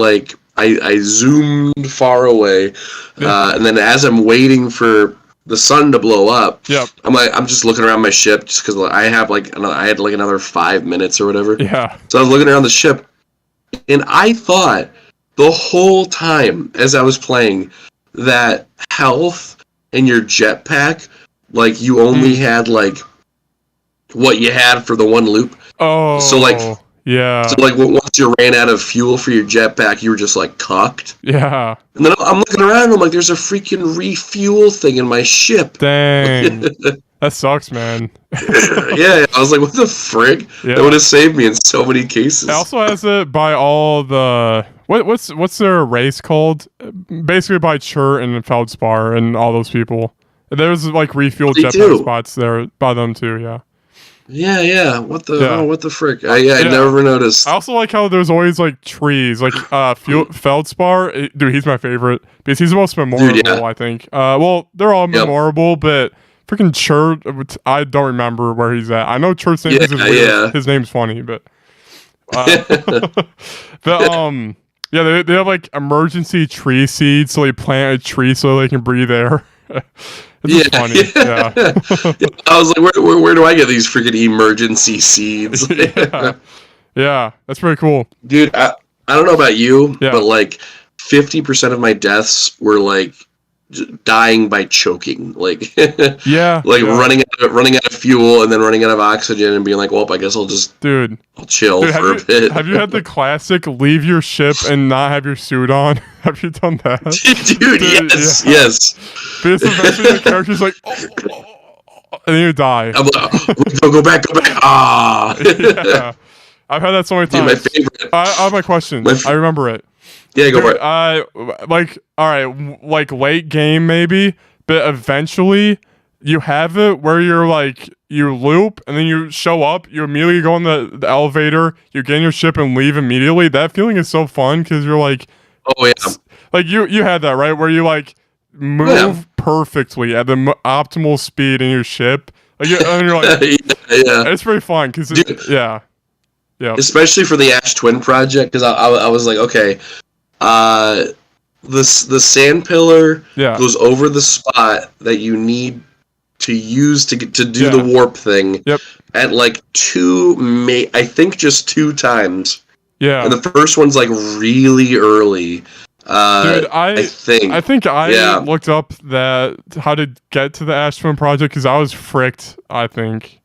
I zoomed far away, and then as I'm waiting for the sun to blow up, I'm just looking around my ship just because I had another 5 minutes or whatever. Yeah. So I was looking around the ship, and I thought the whole time as I was playing that health and your jetpack, like you only had like what you had for the one loop. Oh. So once you ran out of fuel for your jetpack, you were just like cocked. Yeah. And then I'm looking around, and I'm like, there's a freaking refuel thing in my ship. Dang. That sucks, man. Yeah, I was like, what the frick? Yeah. That would have saved me in so many cases. It also has it by all the what's their race called? Basically by Chert and Feldspar and all those people. There's like refuel jetpack spots there by them too. Yeah. Yeah. What the frick? I never noticed. I also like how there's always like trees, like Feldspar. Dude, he's my favorite because he's the most memorable. I think. Well, they're all memorable, but freaking Chert, I don't remember where he's at. I know Chert's name is weird. His name's funny, but they have like emergency tree seeds, so they plant a tree so they can breathe air. It's funny. Yeah. I was like, where do I get these freaking emergency seeds? Yeah, that's pretty cool. Dude, I don't know about you, but like 50% of my deaths were like dying by choking, like running out of fuel and then running out of oxygen and being like, well, I guess I'll chill for a bit. Have you had the classic leave your ship and not have your suit on? Have you done that? Dude, yes. Because eventually the character's like, and then you die. I'm like, go back. Yeah. I've had that so many times. Dude, my favorite. I have my question. I remember it. Yeah, go for it. Like late game maybe, but eventually you have it where you're like, you loop and then you show up, you immediately go in the elevator, you get in your ship and leave immediately. That feeling is so fun because you're like, oh yeah, like you had that, right? Where you like move perfectly at the optimal speed in your ship. Like, and you're like, it's pretty fun because yeah. Especially for the Ash Twin project, because I was like, okay. The sand pillar goes over the spot that you need to use to do the warp thing at like just two times. Yeah. And the first one's like really early. Dude, I think I looked up how to get to the Ash Twin project because I was fricked, I think.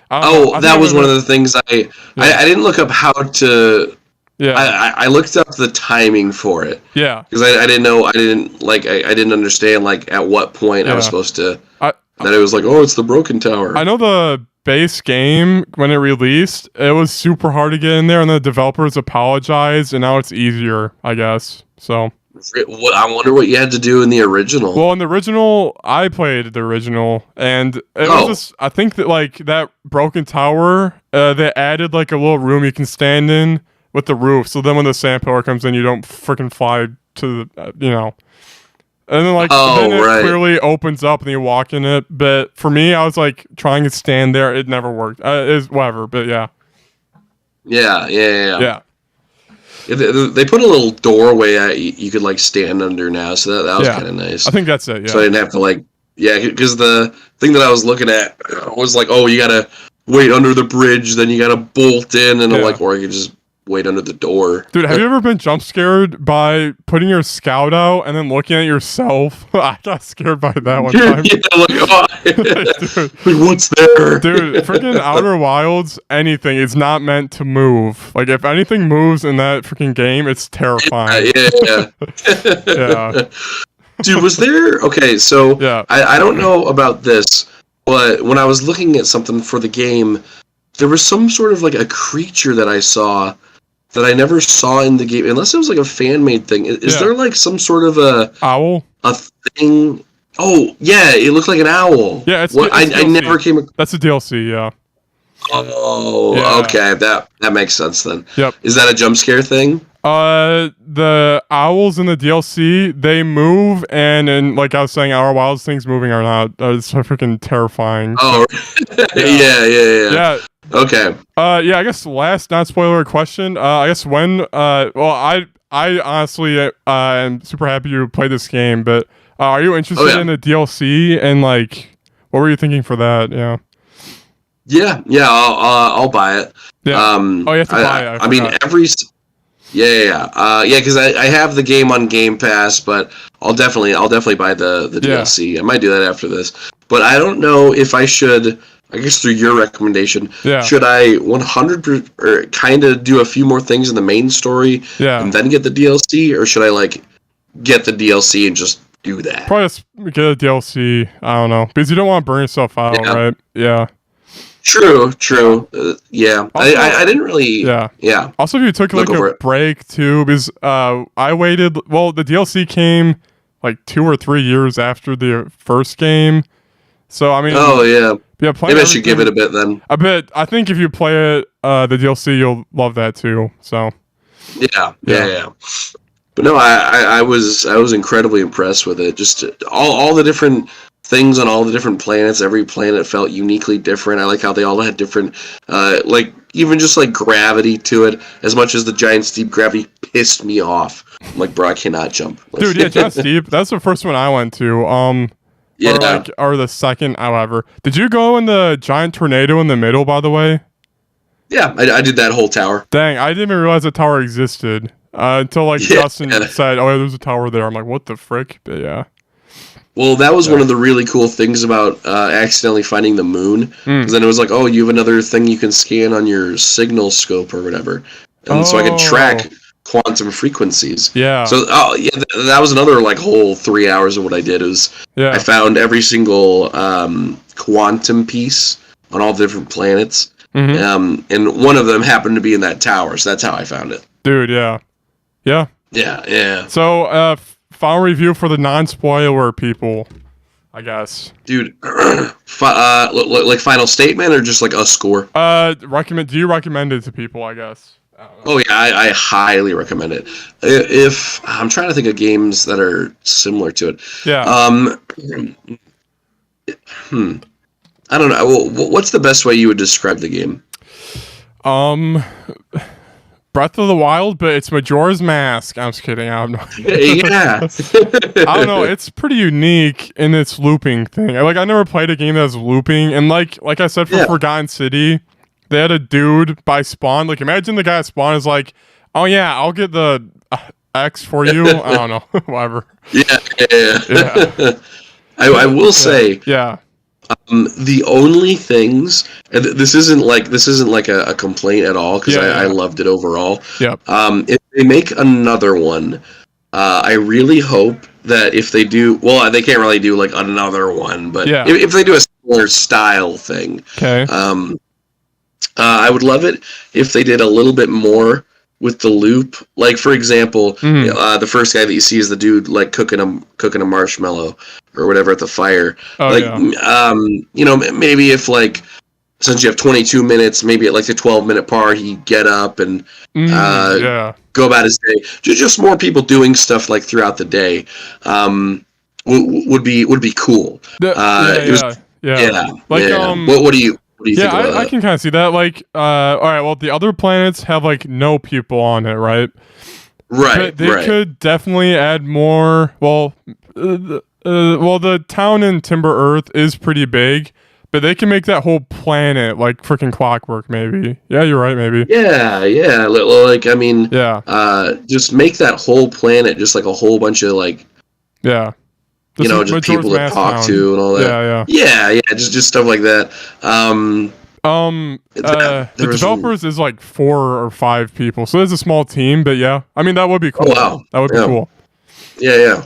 That was one of the things I didn't look up how to. Yeah, I looked up the timing for it. Yeah, because I didn't know. I didn't understand like at what point I was supposed to. That it was like, oh, it's the broken tower. I know the base game when it released, it was super hard to get in there, and the developers apologized, and now it's easier, I guess. So. I wonder what you had to do in the original. Well, in the original, I played the original, and it was just, I think that like that broken tower, they added like a little room you can stand in with the roof, so then when the sand pillar comes in, you don't freaking fly to the, and then like then it clearly opens up and you walk in it. But for me, I was like trying to stand there, it never worked. It's whatever, but yeah. They put a little doorway you could like stand under now, so that was kind of nice. I think that's it. Yeah. So I didn't have to because the thing that I was looking at was like, oh, you gotta wait under the bridge, then you gotta bolt in, and I'm like, or you can just wait under the door. Dude, have you ever been jump scared by putting your scout out and then looking at yourself? I got scared by that one time. Dude, what's there? Dude, freaking Outer Wilds, anything is not meant to move. Like, if anything moves in that freaking game, it's terrifying. Yeah. Dude, was there... Okay, so I don't know about this, but when I was looking at something for the game, there was some sort of, like, a creature that I saw that I never saw in the game, unless it was like a fan-made thing. Is there like some sort of a owl? A thing? Oh, yeah, it looked like an owl. Yeah, it's I never came. That's a DLC, yeah. Oh, okay, that makes sense then. Yep. Is that a jump scare thing? The owls in the DLC, they move, and like I was saying, Outer Wilds, things moving are not. It's freaking terrifying. Oh, yeah. Okay. Yeah, I guess last non-spoiler question. I guess when, I honestly am super happy you played this game, but are you interested in the DLC, and like, what were you thinking for that? Yeah. Yeah, I'll buy it. Yeah. You have to buy it. I mean, because I have the game on Game Pass, but I'll definitely buy the DLC. I might do that after this, but I don't know if I should. I guess through your recommendation, should I 100% or kind of do a few more things in the main story and then get the DLC, or should I like get the DLC and just do that? Probably just get a DLC. I don't know, because you don't want to burn yourself out, right? Yeah. True. Also, I didn't really. Yeah. Also, if you took like a break too, because I waited. Well, the DLC came like 2 or 3 years after the first game, so I mean. Oh yeah. Yeah, maybe I should give it a bit then. A bit. I think if you play it, the DLC, you'll love that too. So. Yeah. But no, I was incredibly impressed with it. Just all the different things on all the different planets. Every planet felt uniquely different. I like how they all had different, like even just like gravity to it. As much as the giant steep gravity pissed me off. I'm like, bro, I cannot jump. Dude, yeah, giant steep. That's the first one I went to. Yeah. Or the second, however. Did you go in the giant tornado in the middle, by the way? Yeah, I did that whole tower. Dang, I didn't even realize the tower existed until like Justin said, "Oh yeah, there's a tower there." I'm like, "What the frick?" But yeah. Well, that was one of the really cool things about accidentally finding the moon, because then it was like, "Oh, you have another thing you can scan on your signal scope or whatever," and so I could track quantum frequencies. Yeah. So that was another like whole 3 hours of what I did. I found every single quantum piece on all the different planets, and one of them happened to be in that tower. So that's how I found it. Dude, yeah. So final review for the non-spoiler people, I guess. Dude, like final statement or just like a score? Do you recommend it to people? I guess. Oh yeah, I highly recommend it. If I'm trying to think of games that are similar to it. Yeah. I don't know. What's the best way you would describe the game? Breath of the Wild, but it's Majora's Mask. I'm just kidding. I don't know. Yeah. I don't know. It's pretty unique in its looping thing. I never played a game that's looping, and like I said for Forgotten City. They had a dude by Spawn. Like, imagine the guy at Spawn is like, "Oh yeah, I'll get the X for you." I don't know, whatever. Yeah. I will say, the only things, and this isn't like a complaint at all, because I loved it overall. Yep. If they make another one, I really hope that if they do, well, they can't really do like another one, but if they do a similar style thing, okay. I would love it if they did a little bit more with the loop. Like, for example, the first guy that you see is the dude like cooking a marshmallow or whatever at the fire. Maybe if like, since you have 22 minutes, maybe at like the 12-minute part, he'd get up and go about his day. Just more people doing stuff like throughout the day would be cool. What do you? What do you think about that? I can kind of see that. Like, all right, well, the other planets have like no people on it, right? Right. They could definitely add more. Well, the town in Timber Earth is pretty big, But they can make that whole planet like freaking clockwork, maybe. Yeah, you're right, maybe. Yeah, yeah. Like, I mean, yeah. Just make that whole planet just like a whole bunch of like, yeah, just people to talk to and all that. Yeah. Just stuff like that. The developers is like 4 or 5 people, so there's a small team. But yeah, I mean that would be cool. Oh, wow, that would be cool. Yeah.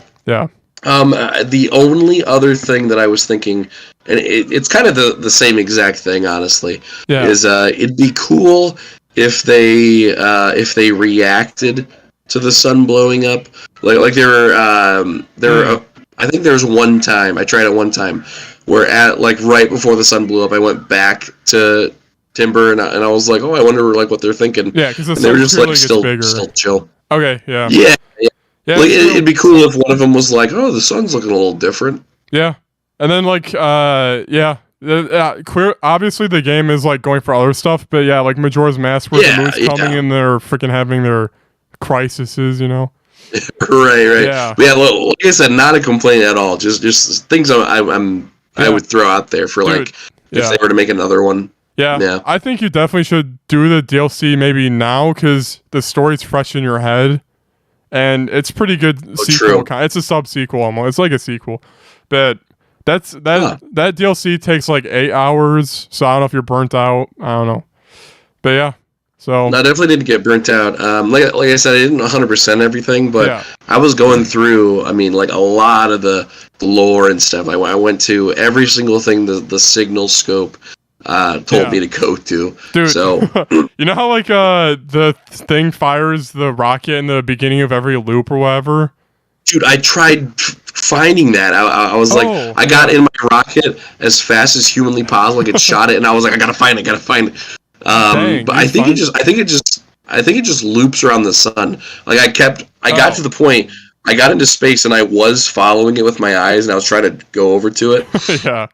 The only other thing that I was thinking, and it's kind of the same exact thing, honestly, is it'd be cool if they reacted to the sun blowing up, like I think there was one time I tried it one time where at like right before the sun blew up, I went back to Timber and I was like, oh, I wonder like what they're thinking. Yeah, because they were just like still chill. Okay, yeah. Yeah, like, it'd be cool if one of them was like, "Oh, the sun's looking a little different." Yeah, and then like, obviously the game is like going for other stuff, but yeah, like Majora's Mask, where the moon's coming and they're freaking having their crises, you know. Right. Yeah. Like I said, not a complaint at all. Just things I would throw out there for like if they were to make another one. Yeah. I think you definitely should do the DLC maybe now because the story's fresh in your head. And it's pretty good sequel. It's a sub-sequel almost. It's like a sequel. But that DLC takes like 8 hours, so I don't know if you're burnt out. I don't know. But yeah. So I definitely didn't get burnt out. Like I said, I didn't 100% everything, but I was going through, I mean, like a lot of the lore and stuff. I went to every single thing the Signal Scope told me to go to. Dude, so you know how like the thing fires the rocket in the beginning of every loop or whatever? Dude, I tried finding that. I was like, I got in my rocket as fast as humanly possible. I could shot it, and I was like, I gotta find it. Dang, but I think it just loops around the sun. Like I got to the point. I got into space and I was following it with my eyes and I was trying to go over to it.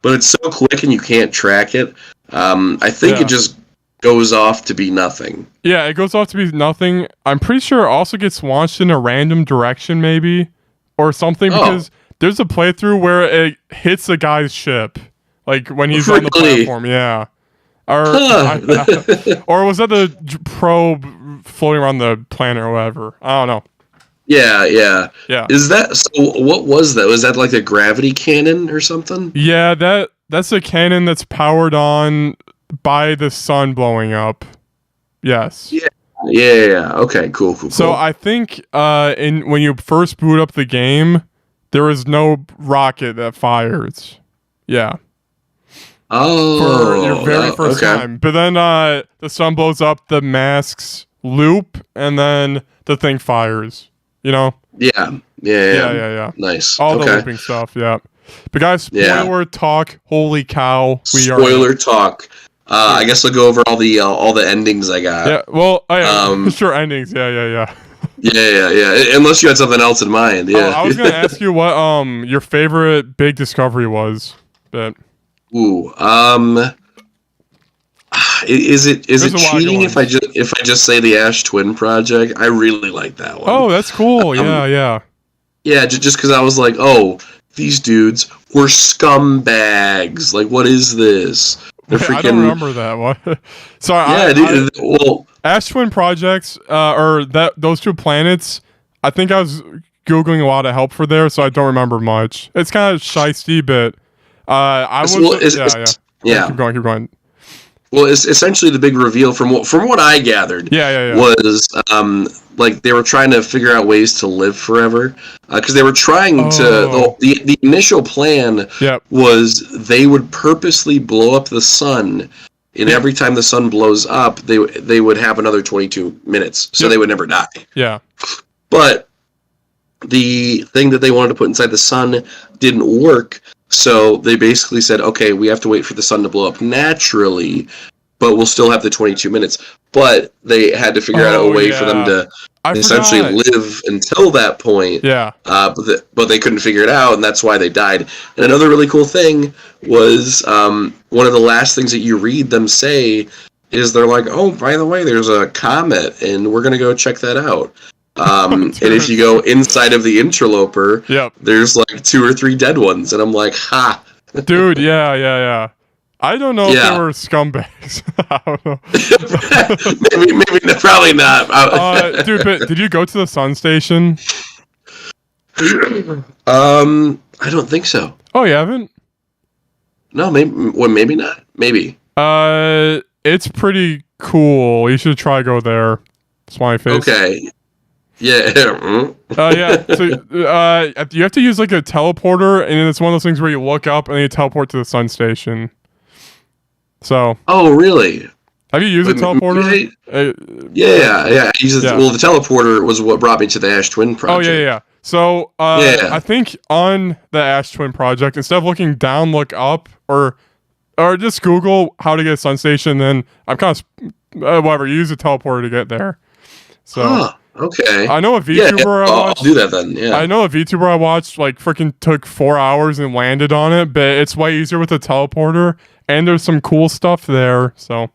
But it's so quick and you can't track it. I think it just goes off to be nothing. Yeah, it goes off to be nothing. I'm pretty sure it also gets launched in a random direction maybe or something because there's a playthrough where it hits a guy's ship. Like when he's on the platform, yeah. Or was that the probe floating around the planet or whatever? I don't know. Yeah. Is that so? What was that? Was that like a gravity cannon or something? Yeah, that's a cannon that's powered on by the sun blowing up. Yes. Yeah. Okay. Cool. So I think when you first boot up the game, there is no rocket that fires. Yeah. Oh. For your very first time, but then the sun blows up, the masks loop, and then the thing fires. You know? Yeah. Nice. All the looping stuff, yeah. But guys, spoiler talk. Holy cow, spoiler talk. I guess I'll go over all the endings I got. Yeah. Well, sure, endings. Yeah. Yeah. Unless you had something else in mind. Yeah. I was gonna ask you what your favorite big discovery was, but. Ooh. Is it cheating if I just say the Ash Twin Project? I really like that one. Oh, that's cool. Yeah. Yeah, just because I was like, oh, these dudes were scumbags. Like, what is this? They're freaking. I don't remember that one. Sorry. Yeah, Ash Twin Projects, or those 2 planets. I think I was googling a lot of help for there, so I don't remember much. It's kind of shysty, but Keep going. Well, it's essentially the big reveal from what I gathered. Yeah. Was like they were trying to figure out ways to live forever because they were trying to. The initial plan was they would purposely blow up the sun, and every time the sun blows up, they would have another 22 minutes, so they would never die. Yeah. But the thing that they wanted to put inside the sun didn't work. So they basically said, okay, we have to wait for the sun to blow up naturally, but we'll still have the 22 minutes. But they had to figure out a way for them to essentially live until that point. Yeah. But they couldn't figure it out, and that's why they died. And another really cool thing was one of the last things that you read them say is they're like, oh, by the way, there's a comet, and we're going to go check that out. And if you go inside of the interloper, there's like 2 or 3 dead ones, and I'm like, ha. Dude, yeah. I don't know if they were scumbags. I don't know. maybe probably not. Dude, but did you go to the Sun Station? I don't think so. Oh, you haven't? No, maybe not. Maybe. It's pretty cool. You should try go there. Smiley face. Okay. Yeah. Yeah. So, you have to use like a teleporter, and it's one of those things where you look up and then you teleport to the Sun Station. So. Oh, really? Have you used a teleporter? Yeah. Well, the teleporter was what brought me to the Ash Twin project. Oh, yeah. So, I think on the Ash Twin project, instead of looking down, look up, or just Google how to get a Sun Station. Then I'm kind of whatever. Use a teleporter to get there. So, okay. I know a VTuber I watched. I'll do that then. Yeah. I know a VTuber I watched like freaking took 4 hours and landed on it, but it's way easier with a teleporter, and there's some cool stuff there. So,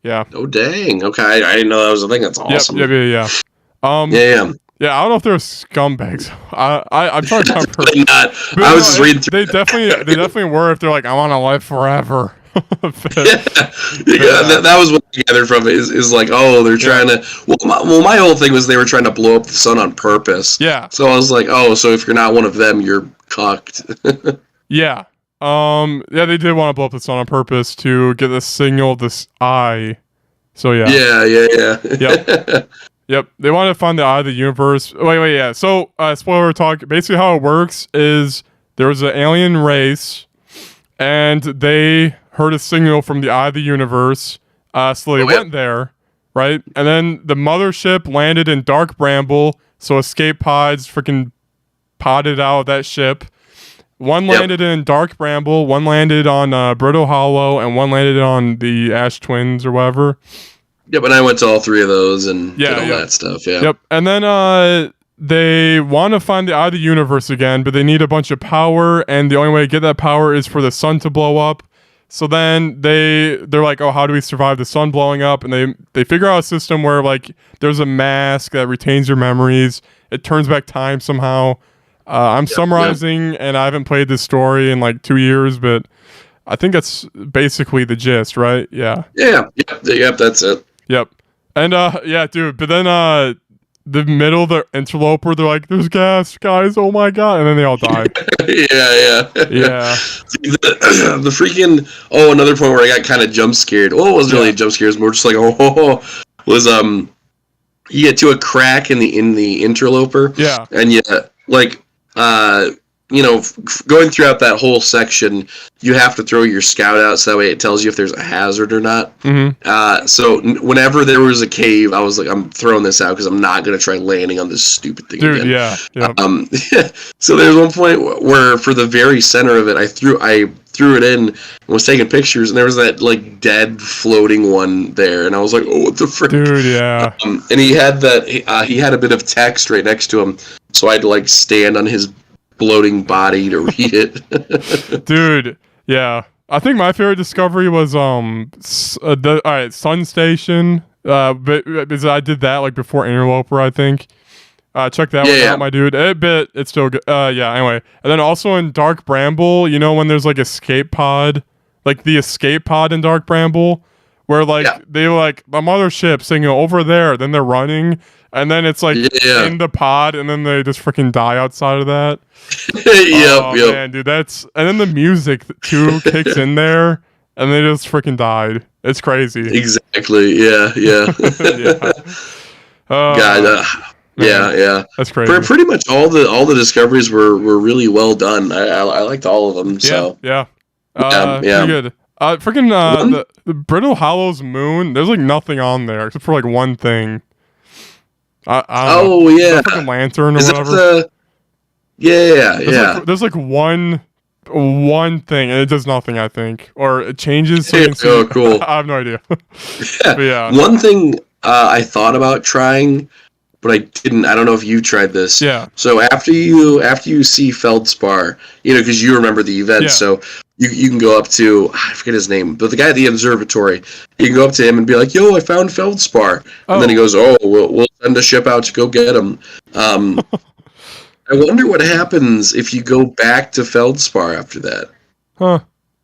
yeah. Oh dang. Okay, I didn't know that was a thing. That's awesome. Yeah. Yeah. Yeah, I don't know if they're scumbags. I'm trying to remember. Probably not. I was just reading through. They definitely were. If they're like, I want to live forever. That was what I gathered from it. Is like, oh, they're trying to. Well, my whole thing was they were trying to blow up the sun on purpose. Yeah. So I was like, oh, so if you're not one of them, you're cucked. Yeah. Yeah, they did want to blow up the sun on purpose to get the signal of this eye. So yeah. Yeah. Yep. They wanted to find the eye of the universe. Wait, yeah. So, spoiler talk. Basically, how it works is there was an alien race, and they heard a signal from the eye of the universe. So they went there, right? And then the mothership landed in Dark Bramble. So escape pods freaking podded out of that ship. One landed in Dark Bramble, one landed on Brittle Hollow, and one landed on the Ash Twins or whatever. Yep, and I went to all 3 of those and did all that stuff, yeah. Yep, and then they want to find the eye of the universe again, but they need a bunch of power, and the only way to get that power is for the sun to blow up. So then they're like, oh, how do we survive the sun blowing up? And they figure out a system where like there's a mask that retains your memories. It turns back time somehow. I'm summarizing, and I haven't played this story in like 2 years, but I think that's basically the gist, right? Yeah. Yep, that's it. Yep. And yeah, dude, but then the middle, the interloper, they're like, there's gas, guys, oh my god, and then they all die. Yeah. The freaking another point where I got kind of jump scared. Well, it wasn't really a jump scare, it was more just like was you get to a crack in the interloper. Yeah. And like going throughout that whole section, you have to throw your scout out so that way it tells you if there's a hazard or not. Mm-hmm. So whenever there was a cave, I was like, I'm throwing this out because I'm not going to try landing on this stupid thing again. Yeah. So there's one point where for the very center of it, I threw it in and was taking pictures, and there was that like dead floating one there, and I was like, oh, what the frick? Dude, yeah. And he had he had a bit of text right next to him, so I had to like stand on his bloating body to read it. Dude, yeah. I think my favorite discovery was Sun Station. But because I did that like before Interloper, I think. Check that one out, my dude. It's still good. Yeah, anyway. And then also in Dark Bramble, you know when there's like escape pod, like the escape pod in Dark Bramble, where like they like the mothership saying over there, then they're running, and then it's like in the pod, and then they just freaking die outside of that. Yep. Man, dude, and then the music too kicks in there, and they just freaking died. It's crazy. Exactly. Yeah. God. Yeah. That's crazy. Pretty much all the discoveries were really well done. I liked all of them. So yeah. Pretty good. The Brittle Hollow's moon. There's like nothing on there except for like one thing. I don't know. Yeah. Like a lantern or whatever. There's like one thing, and it does nothing, I think, or it changes. So cool. I have no idea. Yeah. One thing I thought about trying, but I didn't. I don't know if you tried this. Yeah. So after you see Feldspar, because you remember the event, so you can go up to, I forget his name, but the guy at the observatory. You can go up to him and be like, "Yo, I found Feldspar," and then he goes, "Oh, we'll send a ship out to go get him." I wonder what happens if you go back to Feldspar after that. Huh.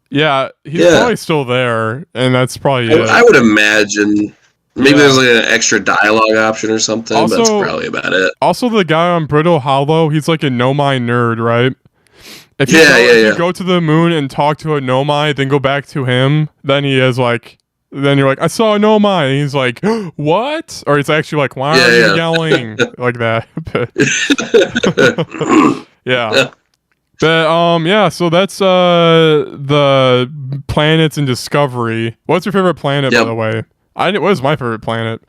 Yeah, he's probably still there, and that's probably it. I would imagine. Maybe there's like an extra dialogue option or something, but that's probably about it. Also, the guy on Brittle Hollow, he's like a Nomai nerd, right? If you go to the moon and talk to a Nomai, then go back to him, then he is like, then you're like, I saw a Nomai, and he's like, what? Or it's actually like, why are you yelling like that? Yeah. But yeah, so that's the planets in Discovery. What's your favorite planet, by the way? What is my favorite planet?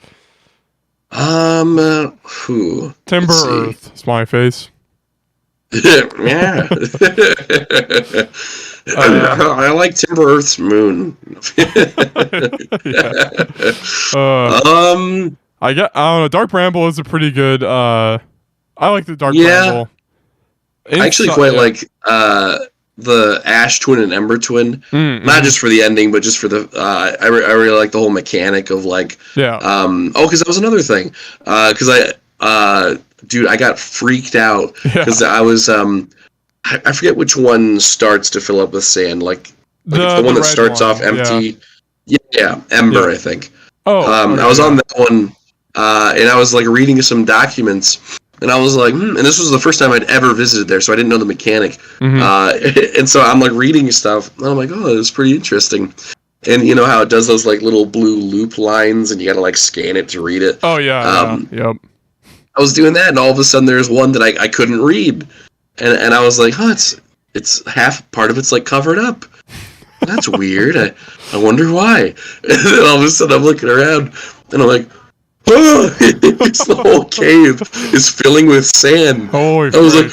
Timber Earth. Smiley face. Yeah. I like Timber Earth's moon. I don't know. Dark Bramble is a pretty good. I like the Dark Bramble. I actually quite like the Ash Twin and Ember Twin, not just for the ending, but just for the. I really like the whole mechanic of like. Yeah. Because that was another thing. Because I got freaked out because I was I forget which one starts to fill up with sand. Like it's the one that starts off empty. Yeah, Ember, I think. I was on that one, and I was like reading some documents. And I was like, and this was the first time I'd ever visited there, so I didn't know the mechanic. And so I'm like reading stuff, and I'm like, oh, this is pretty interesting. And you know how it does those like little blue loop lines, and you gotta like scan it to read it. Oh yeah, yep. I was doing that, and all of a sudden there's one that I couldn't read, and I was like, oh, it's half part of it's like covered up. That's weird. I wonder why. And then all of a sudden I'm looking around, and I'm like. It's the whole cave is filling with sand. Holy I was like,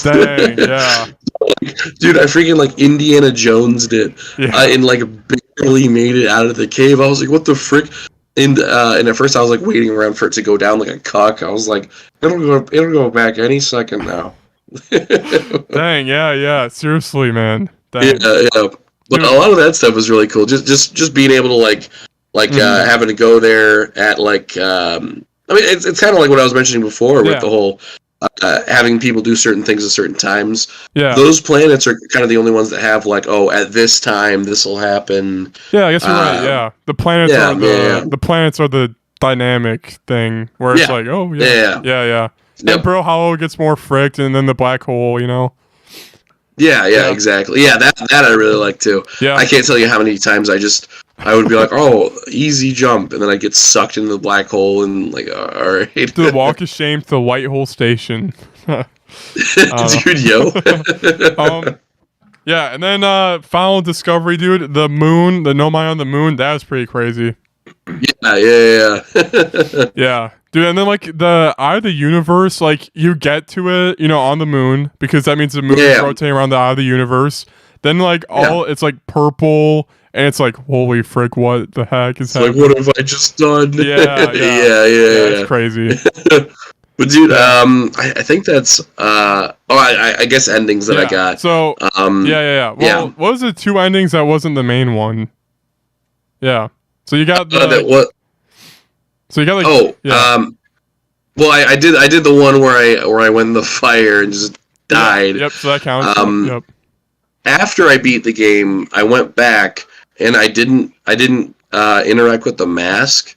dang, yeah. Dude, I freaking like Indiana Jones did. And like barely made it out of the cave. I was like, what the frick? And at first I was like waiting around for it to go down like a cuck. I was like, it'll go back any second now. Dang, yeah. Seriously, man. Dang. Yeah. But a lot of that stuff was really cool. Just being able to like having to go there at like I mean it's kind of like what I was mentioning before with the whole having people do certain things at certain times. Yeah, those planets are kind of the only ones that have like, oh, at this time this will happen. Yeah, I guess you're right. Yeah, the planets are the planets are the dynamic thing where it's like, oh yeah. And Brittle Hollow gets more fricked, and then the black hole, you know. Yeah, exactly. Yeah, that I really like too. Yeah, I can't tell you how many times I would be like, oh, easy jump, and then I get sucked into the black hole, and like, all right. To the Walk of Shame to the White Hole Station. Dude, yo. Yeah, and then Final Discovery, dude, the moon, the Nomai on the moon, that was pretty crazy. Yeah. Yeah. Dude, and then like the Eye of the Universe, like you get to it, you know, on the moon, because that means the moon is rotating around the Eye of the Universe. Then like it's like purple, and it's like, holy frick, what the heck is happening? Like, what have I just done? Yeah. It's crazy. But dude, I think that's I guess endings that I got. So Well, what was the two endings that wasn't the main one? Yeah. So you got the So you got like well, I did the one where I went in the fire and just died. Yep, so that counts. Yep. After I beat the game, I went back and I didn't interact with the mask.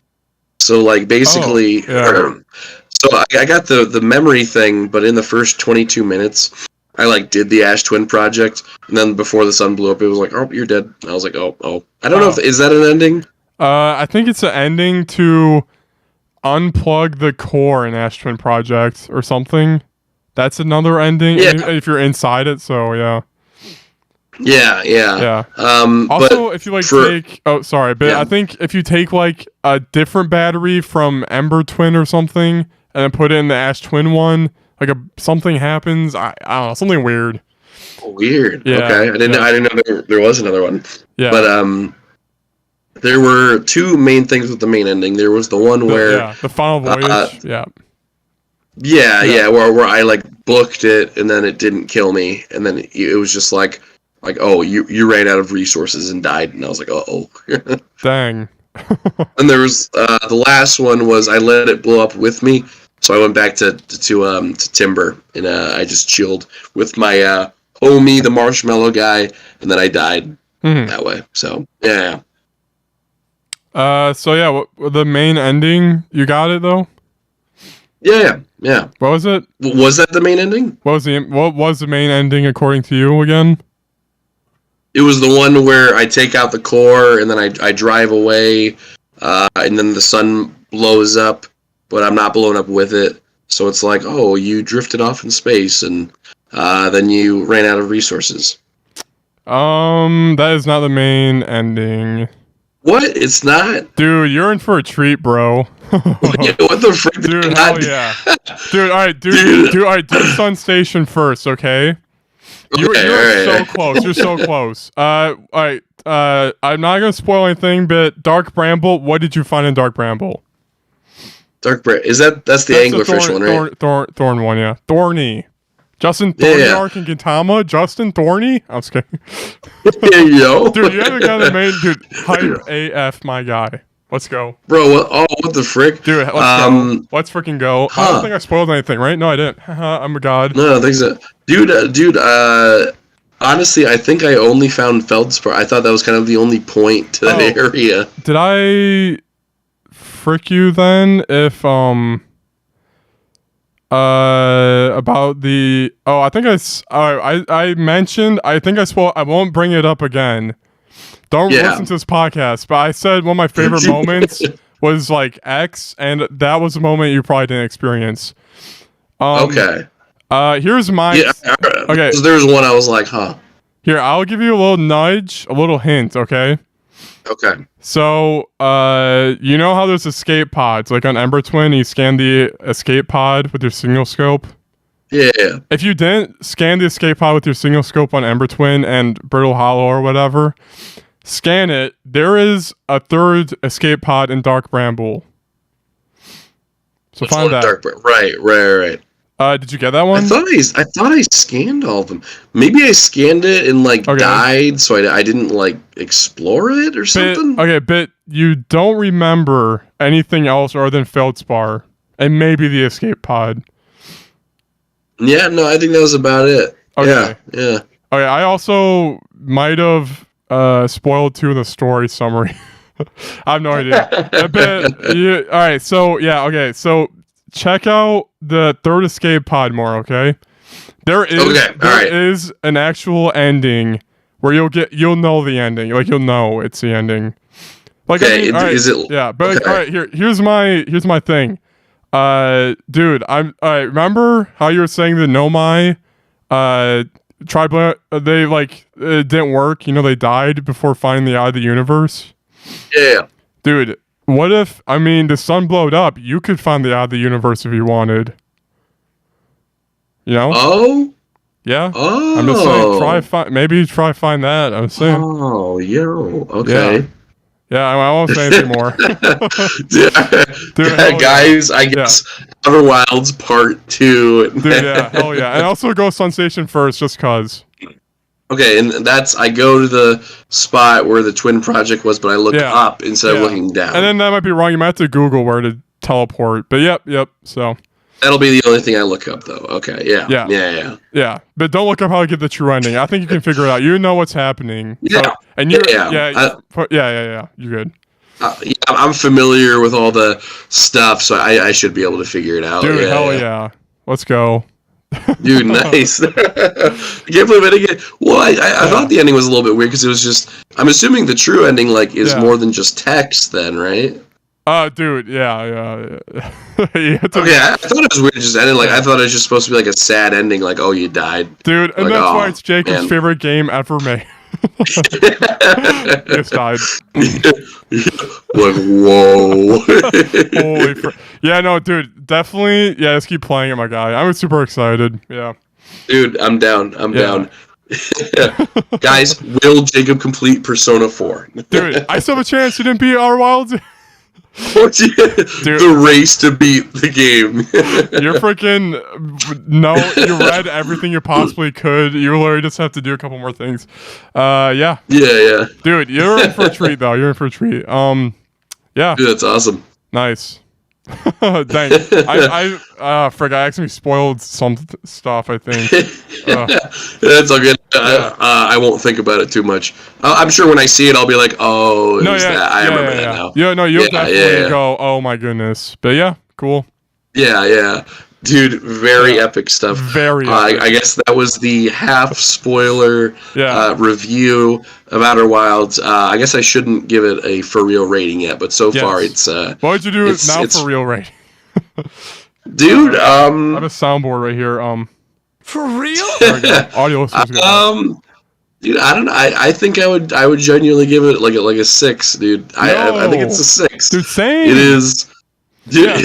So like basically so I got the memory thing, but in the first 22 minutes I like did the Ash Twin project, and then before the sun blew up it was like, oh, you're dead. And I was like, oh. I don't know if is that an ending? I think it's an ending to unplug the core in Ash Twin Project or something. That's another ending if you're inside it, so yeah. Yeah. Also, if you like I think if you take like a different battery from Ember Twin or something and then put it in the Ash Twin one, like something happens. I don't know, something weird. Weird. Yeah, okay. I didn't know there was another one. Yeah. But there were two main things with the main ending. There was the one where the final voyage. Where I like booked it and then it didn't kill me, and then it was just like oh, you ran out of resources and died, and I was like, oh. Dang. And there was the last one was I let it blow up with me, so I went back to Timber and I just chilled with my Homie, the marshmallow guy, and then I died that way. So yeah. So yeah, the main ending, you got it though? Yeah. What was it? Was that the main ending? What was the main ending according to you again? It was the one where I take out the core and then I drive away, and then the sun blows up, but I'm not blown up with it. So it's like, oh, you drifted off in space, and then you ran out of resources. That is not the main ending. What? It's not? Dude, you're in for a treat, bro. What the frick? Dude, hell yeah. Dude, alright, dude, alright, do Sun Station first, okay? You're so close. You're so close. Alright, I'm not gonna spoil anything, but Dark Bramble, what did you find in Dark Bramble? That's the anglerfish one, right? Thorn one, yeah. Thorny. Justin Thorny and Gintama? Justin Thorny? I'm just kidding. Yo. Dude, you haven't got the main dude. Hype AF, my guy. Let's go. Bro, what the frick? Dude, let's go. Let's freaking go. I don't think I spoiled anything, right? No, I didn't. I'm a god. No, I don't think so. Dude, honestly, I think I only found Feldspar. I thought that was kind of the only point to that area. Did I frick you then if, about the I think I mentioned, I think I spoke, I won't bring it up again. Don't listen to this podcast, but I said one of my favorite moments was like X, and that was a moment you probably didn't experience. Okay. Here's my okay. There's one I was like, huh. Here, I'll give you a little nudge, a little hint, okay? Okay. So, you know how there's escape pods, like on Ember Twin, you scan the escape pod with your signal scope? Yeah. If you didn't scan the escape pod with your signal scope on Ember Twin and Brittle Hollow or whatever, scan it. There is a third escape pod in Dark Bramble. So find that. Right. Did you get that one? I thought I scanned all of them. Maybe I scanned it and died, so I didn't explore it or something. But you don't remember anything else other than Feldspar and maybe the escape pod. Yeah, no, I think that was about it. Okay. Yeah. Okay, I also might have spoiled two of the story summary. I have no idea. Alright, so yeah, okay, so check out the third escape pod more, okay? There is an actual ending where you'll know the ending. Like you'll know it's the ending. Like is it? Yeah, but all right, here's my thing. Dude, remember how you were saying the Nomai tribe they it didn't work, they died before finding the eye of the universe? Yeah. Dude, what if, the sun blowed up, you could find the eye of the universe if you wanted. You know? Oh? Yeah? Oh. I'm just saying, maybe try find that. I'm saying. Oh, yo. Okay. Yeah, I won't say anything more. Dude, guys, I guess Outer Wilds Part 2. Dude, yeah, hell yeah. And also go Sun Station first, just cause. Okay, and I go to the spot where the Twin Project was, but I look up instead of looking down. And then that might be wrong. You might have to Google where to teleport. But yep. So that'll be the only thing I look up, though. Okay, yeah. But don't look up how to get the true ending. I think you can figure it out. You know what's happening. Yeah, and you're You're good. I'm familiar with all the stuff, so I should be able to figure it out. Dude, hell yeah. Let's go. Dude, nice. I can't believe I didn't get. Well, I thought the ending was a little bit weird because it was just. I'm assuming the true ending is more than just text, then, right? Dude, yeah. Okay, I thought it was weird just ending. I thought it was just supposed to be a sad ending, oh, you died. Dude, and that's why it's Jacob's favorite game ever made. Just died. Whoa. Holy yeah, no, dude, definitely. Yeah, just keep playing it, my guy. I'm super excited. Yeah. Dude, I'm down. Down. Guys, will Jacob complete Persona 4? Dude, I still have a chance. You didn't beat Outer Wilds. Dude, the race to beat the game. You're freaking you read everything you possibly could. You literally just have to do a couple more things. Yeah. Dude, you're in for a treat though. You're in for a treat. Yeah. Dude, that's awesome. Nice. Dang, frick, I actually spoiled some stuff, I think. That's all good. I won't think about it too much. I'm sure when I see it, I'll be like, oh, that. I remember that now. Yeah, no, you'll definitely go, oh my goodness. But yeah, cool. Yeah. Dude, very epic stuff. Very epic. I guess that was the half spoiler review of Outer Wilds. I guess I shouldn't give it a for real rating yet, but so far it's why would you do it now for real rating? Dude, I have a soundboard right here. For real? Audio listeners. Dude, I don't know. I think I would genuinely give it like a 6, dude. I think it's a 6. Dude, same. It is. Dude,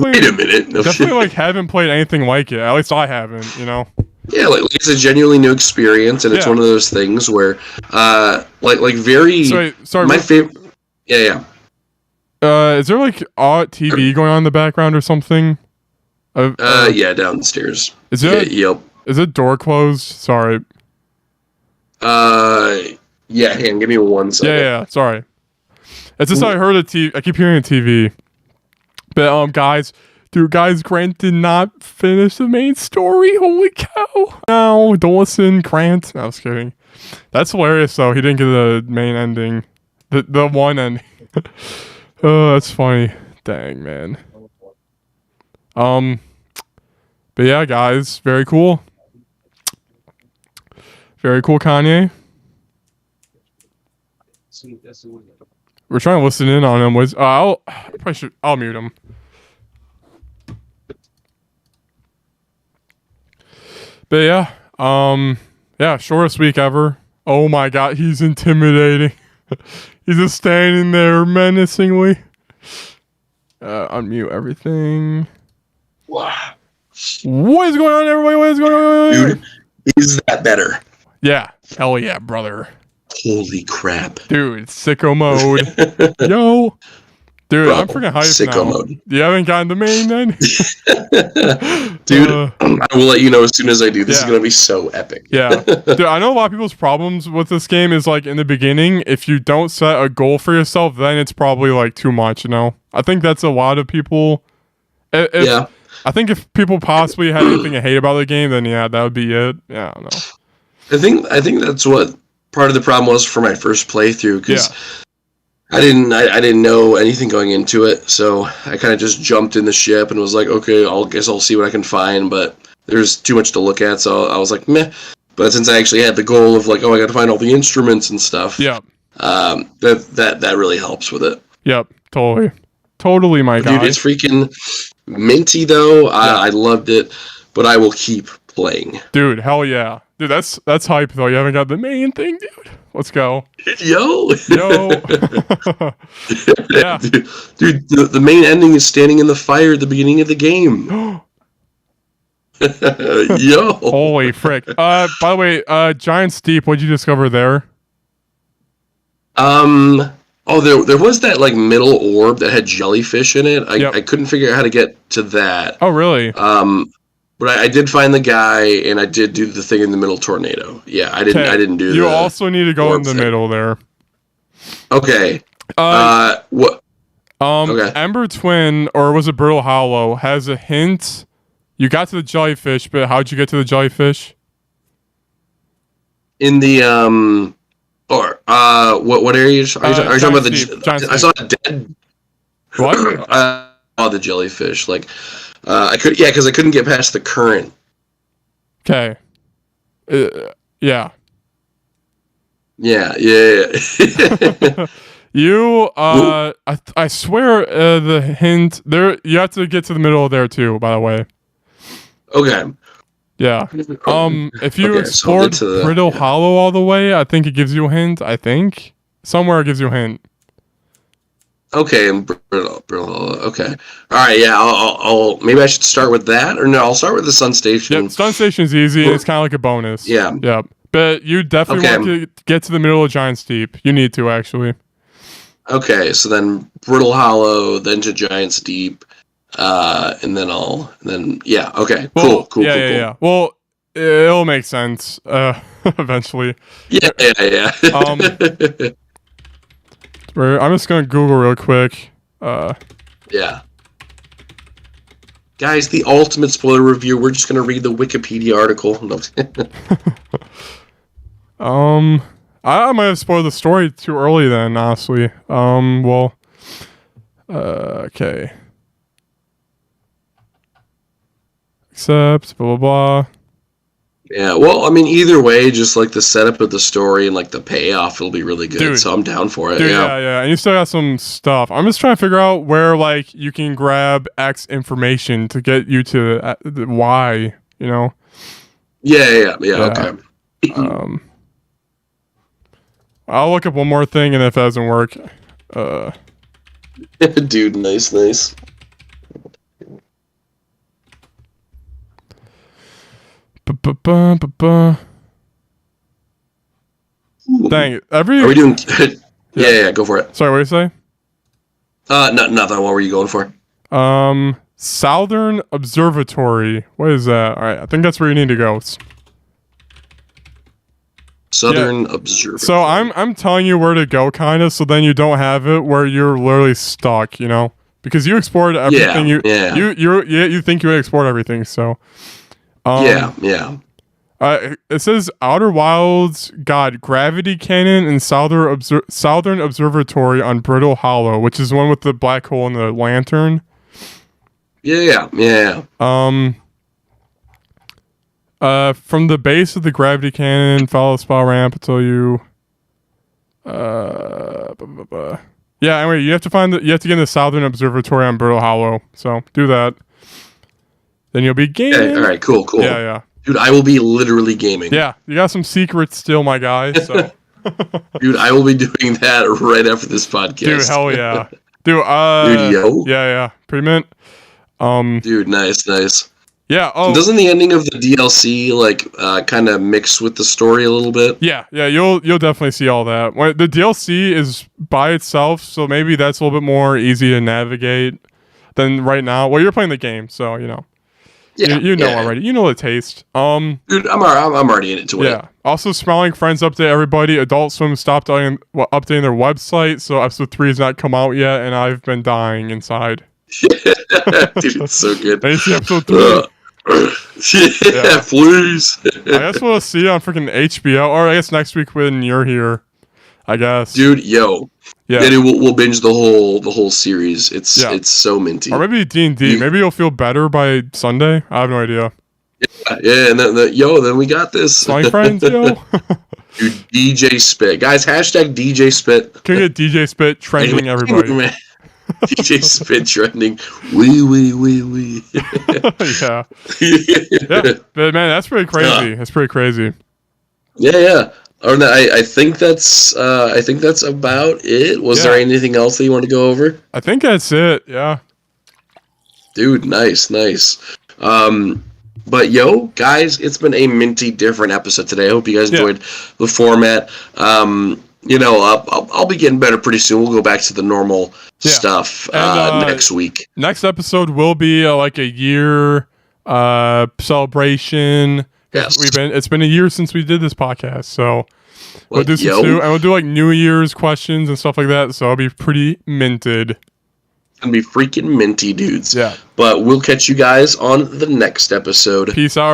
wait a minute. No definitely like haven't played anything like it. At least I haven't, you know. Yeah, like it's a genuinely new experience, and it's one of those things where, like very. Sorry. My favorite. Yeah. Is there like TV going on in the background or something? Yeah, downstairs. Is it? Yep. Is it door closed? Sorry. Yeah. Hang on, give me 1 second. Yeah. Sorry. It's just I heard a TV. I keep hearing a TV. But guys, Grant did not finish the main story. Holy cow! No, don't listen, Grant. No, I was kidding. That's hilarious though. He didn't get the main ending, the one ending. Oh, that's funny. Dang, man. But yeah, guys, very cool. Very cool, Kanye. We're trying to listen in on him. I'll mute him. But yeah, shortest week ever. Oh my god, he's intimidating. He's just standing there menacingly. Unmute everything. Wow. What is going on, everybody? What is going on? Dude, is that better? Yeah. Hell yeah, brother. Holy crap. Dude, sicko mode. Yo. Dude, I'm freaking hyped sicko now. Mode. You haven't gotten the main then? Dude, I will let you know as soon as I do. This is going to be so epic. Yeah. Dude, I know a lot of people's problems with this game is like in the beginning, if you don't set a goal for yourself, then it's probably like too much, you know? I think that's a lot of people. I think if people possibly had anything to hate about the game, then yeah, that would be it. Yeah, I don't know. I think that's what part of the problem was for my first playthrough, because I didn't know anything going into it, so I kind of just jumped in the ship and was like, okay, guess I'll see what I can find, but there's too much to look at, so I was like, meh. But since I actually had the goal of like, I got to find all the instruments and stuff, that really helps with it. Yep, totally, my guy. Dude, it's freaking minty though. I loved it, but I will keep playing. Dude, hell yeah. Dude, that's hype though. You haven't got the main thing, dude. Let's go. Yo. Yeah. Dude, the main ending is standing in the fire at the beginning of the game. Yo. Holy frick. By the way, Giant's Deep, what'd you discover there? There was that like middle orb that had jellyfish in it. I couldn't figure out how to get to that. Oh, really? But I did find the guy, and I did do the thing in the middle tornado. Yeah, I didn't do. You also need to go in the middle there. Okay. What? Okay. Ember Twin, or was it Brittle Hollow, has a hint. You got to the jellyfish, but how'd you get to the jellyfish? In the what area are you talking about? I saw a dead. What? The jellyfish. Like, because I couldn't get past the current. Okay. Yeah. Yeah. You, I swear, the hint there. You have to get to the middle there too. By the way. Okay. Yeah. If you explored Brittle Hollow all the way, I think it gives you a hint. I think somewhere it gives you a hint. Okay, and Brittle Hollow. Okay. All right. Yeah. I'll maybe I should start with that, or no? I'll start with the Sun Station. Yeah, Sun Station's easy. It's kind of like a bonus. Yeah. Yeah. But you definitely want to get to the middle of Giant's Deep. You need to actually. Okay, so then Brittle Hollow, then to Giant's Deep, and then okay, cool. Yeah. Well, it'll make sense eventually. Yeah. I'm just gonna Google real quick. Yeah. Guys, the ultimate spoiler review. We're just going to read the Wikipedia article. No. I might have spoiled the story too early then, honestly. Okay. Accept, blah, blah, blah. Yeah, well, I mean, either way, just like the setup of the story and like the payoff will be really good. Dude, so I'm down for it. Dude, yeah. And you still got some stuff. I'm just trying to figure out where like you can grab X information to get you to the Y, you know? Yeah, okay. I'll look up one more thing, and if that doesn't work, dude, nice. Dang it. Are we doing... yeah, go for it. Sorry, what did you say? Nothing. What were you going for? Southern Observatory. What is that? All right, I think that's where you need to go. Southern Observatory. So I'm telling you where to go, kind of, so then you don't have it where you're literally stuck, you know? Because you explored everything. You think you would explore everything, so... Yeah. It says Outer Wilds got Gravity Cannon and Southern Observatory on Brittle Hollow, which is the one with the black hole and the lantern. Yeah. From the base of the Gravity Cannon, follow the spiral ramp until you... Yeah, anyway, you have to get in the Southern Observatory on Brittle Hollow, so do that. Then you'll be gaming. Okay, all right, cool. Yeah. Dude, I will be literally gaming. Yeah, you got some secrets still, my guy. So. Dude, I will be doing that right after this podcast. Dude, hell yeah. Dude, yo. Yeah. Pretty mint. Dude, nice. Yeah. Doesn't the ending of the DLC like kind of mix with the story a little bit? Yeah. You'll definitely see all that. The DLC is by itself, so maybe that's a little bit more easy to navigate than right now. Well, you're playing the game, so you know. Yeah, you know already. You know the taste. Dude, I'm already in it to win. Yeah. Also, Smiling Friends update everybody. Adult Swim stopped updating their website, so episode 3 has not come out yet, and I've been dying inside. Dude, it's so good. Did you see episode 3? Yeah, please. I guess we'll see on freaking HBO, or I guess next week when you're here. I guess. Dude, yo. Yeah, dude, we'll binge the whole series. It's so minty. Or maybe D&D. Maybe you'll feel better by Sunday. I have no idea. Yeah, and then we got this. My friends, yo. Dude, DJ Spit. Guys, hashtag DJ Spit. Can get DJ Spit trending, everybody. DJ Spit trending. Wee. Yeah. But man, that's pretty crazy. That's pretty crazy. Yeah. I think that's about it. Was there anything else that you want to go over? I think that's it. Yeah. Dude, nice. But yo, guys, it's been a minty different episode today. I hope you guys enjoyed the format. I'll be getting better pretty soon. We'll go back to the normal stuff next week. Next episode will be like a year celebration. Yes. It's been a year since we did this podcast, so we'll do some and we'll do like New Year's questions and stuff like that. So it'll be pretty minted. It's gonna be freaking minty, dudes. Yeah. But we'll catch you guys on the next episode. Peace out.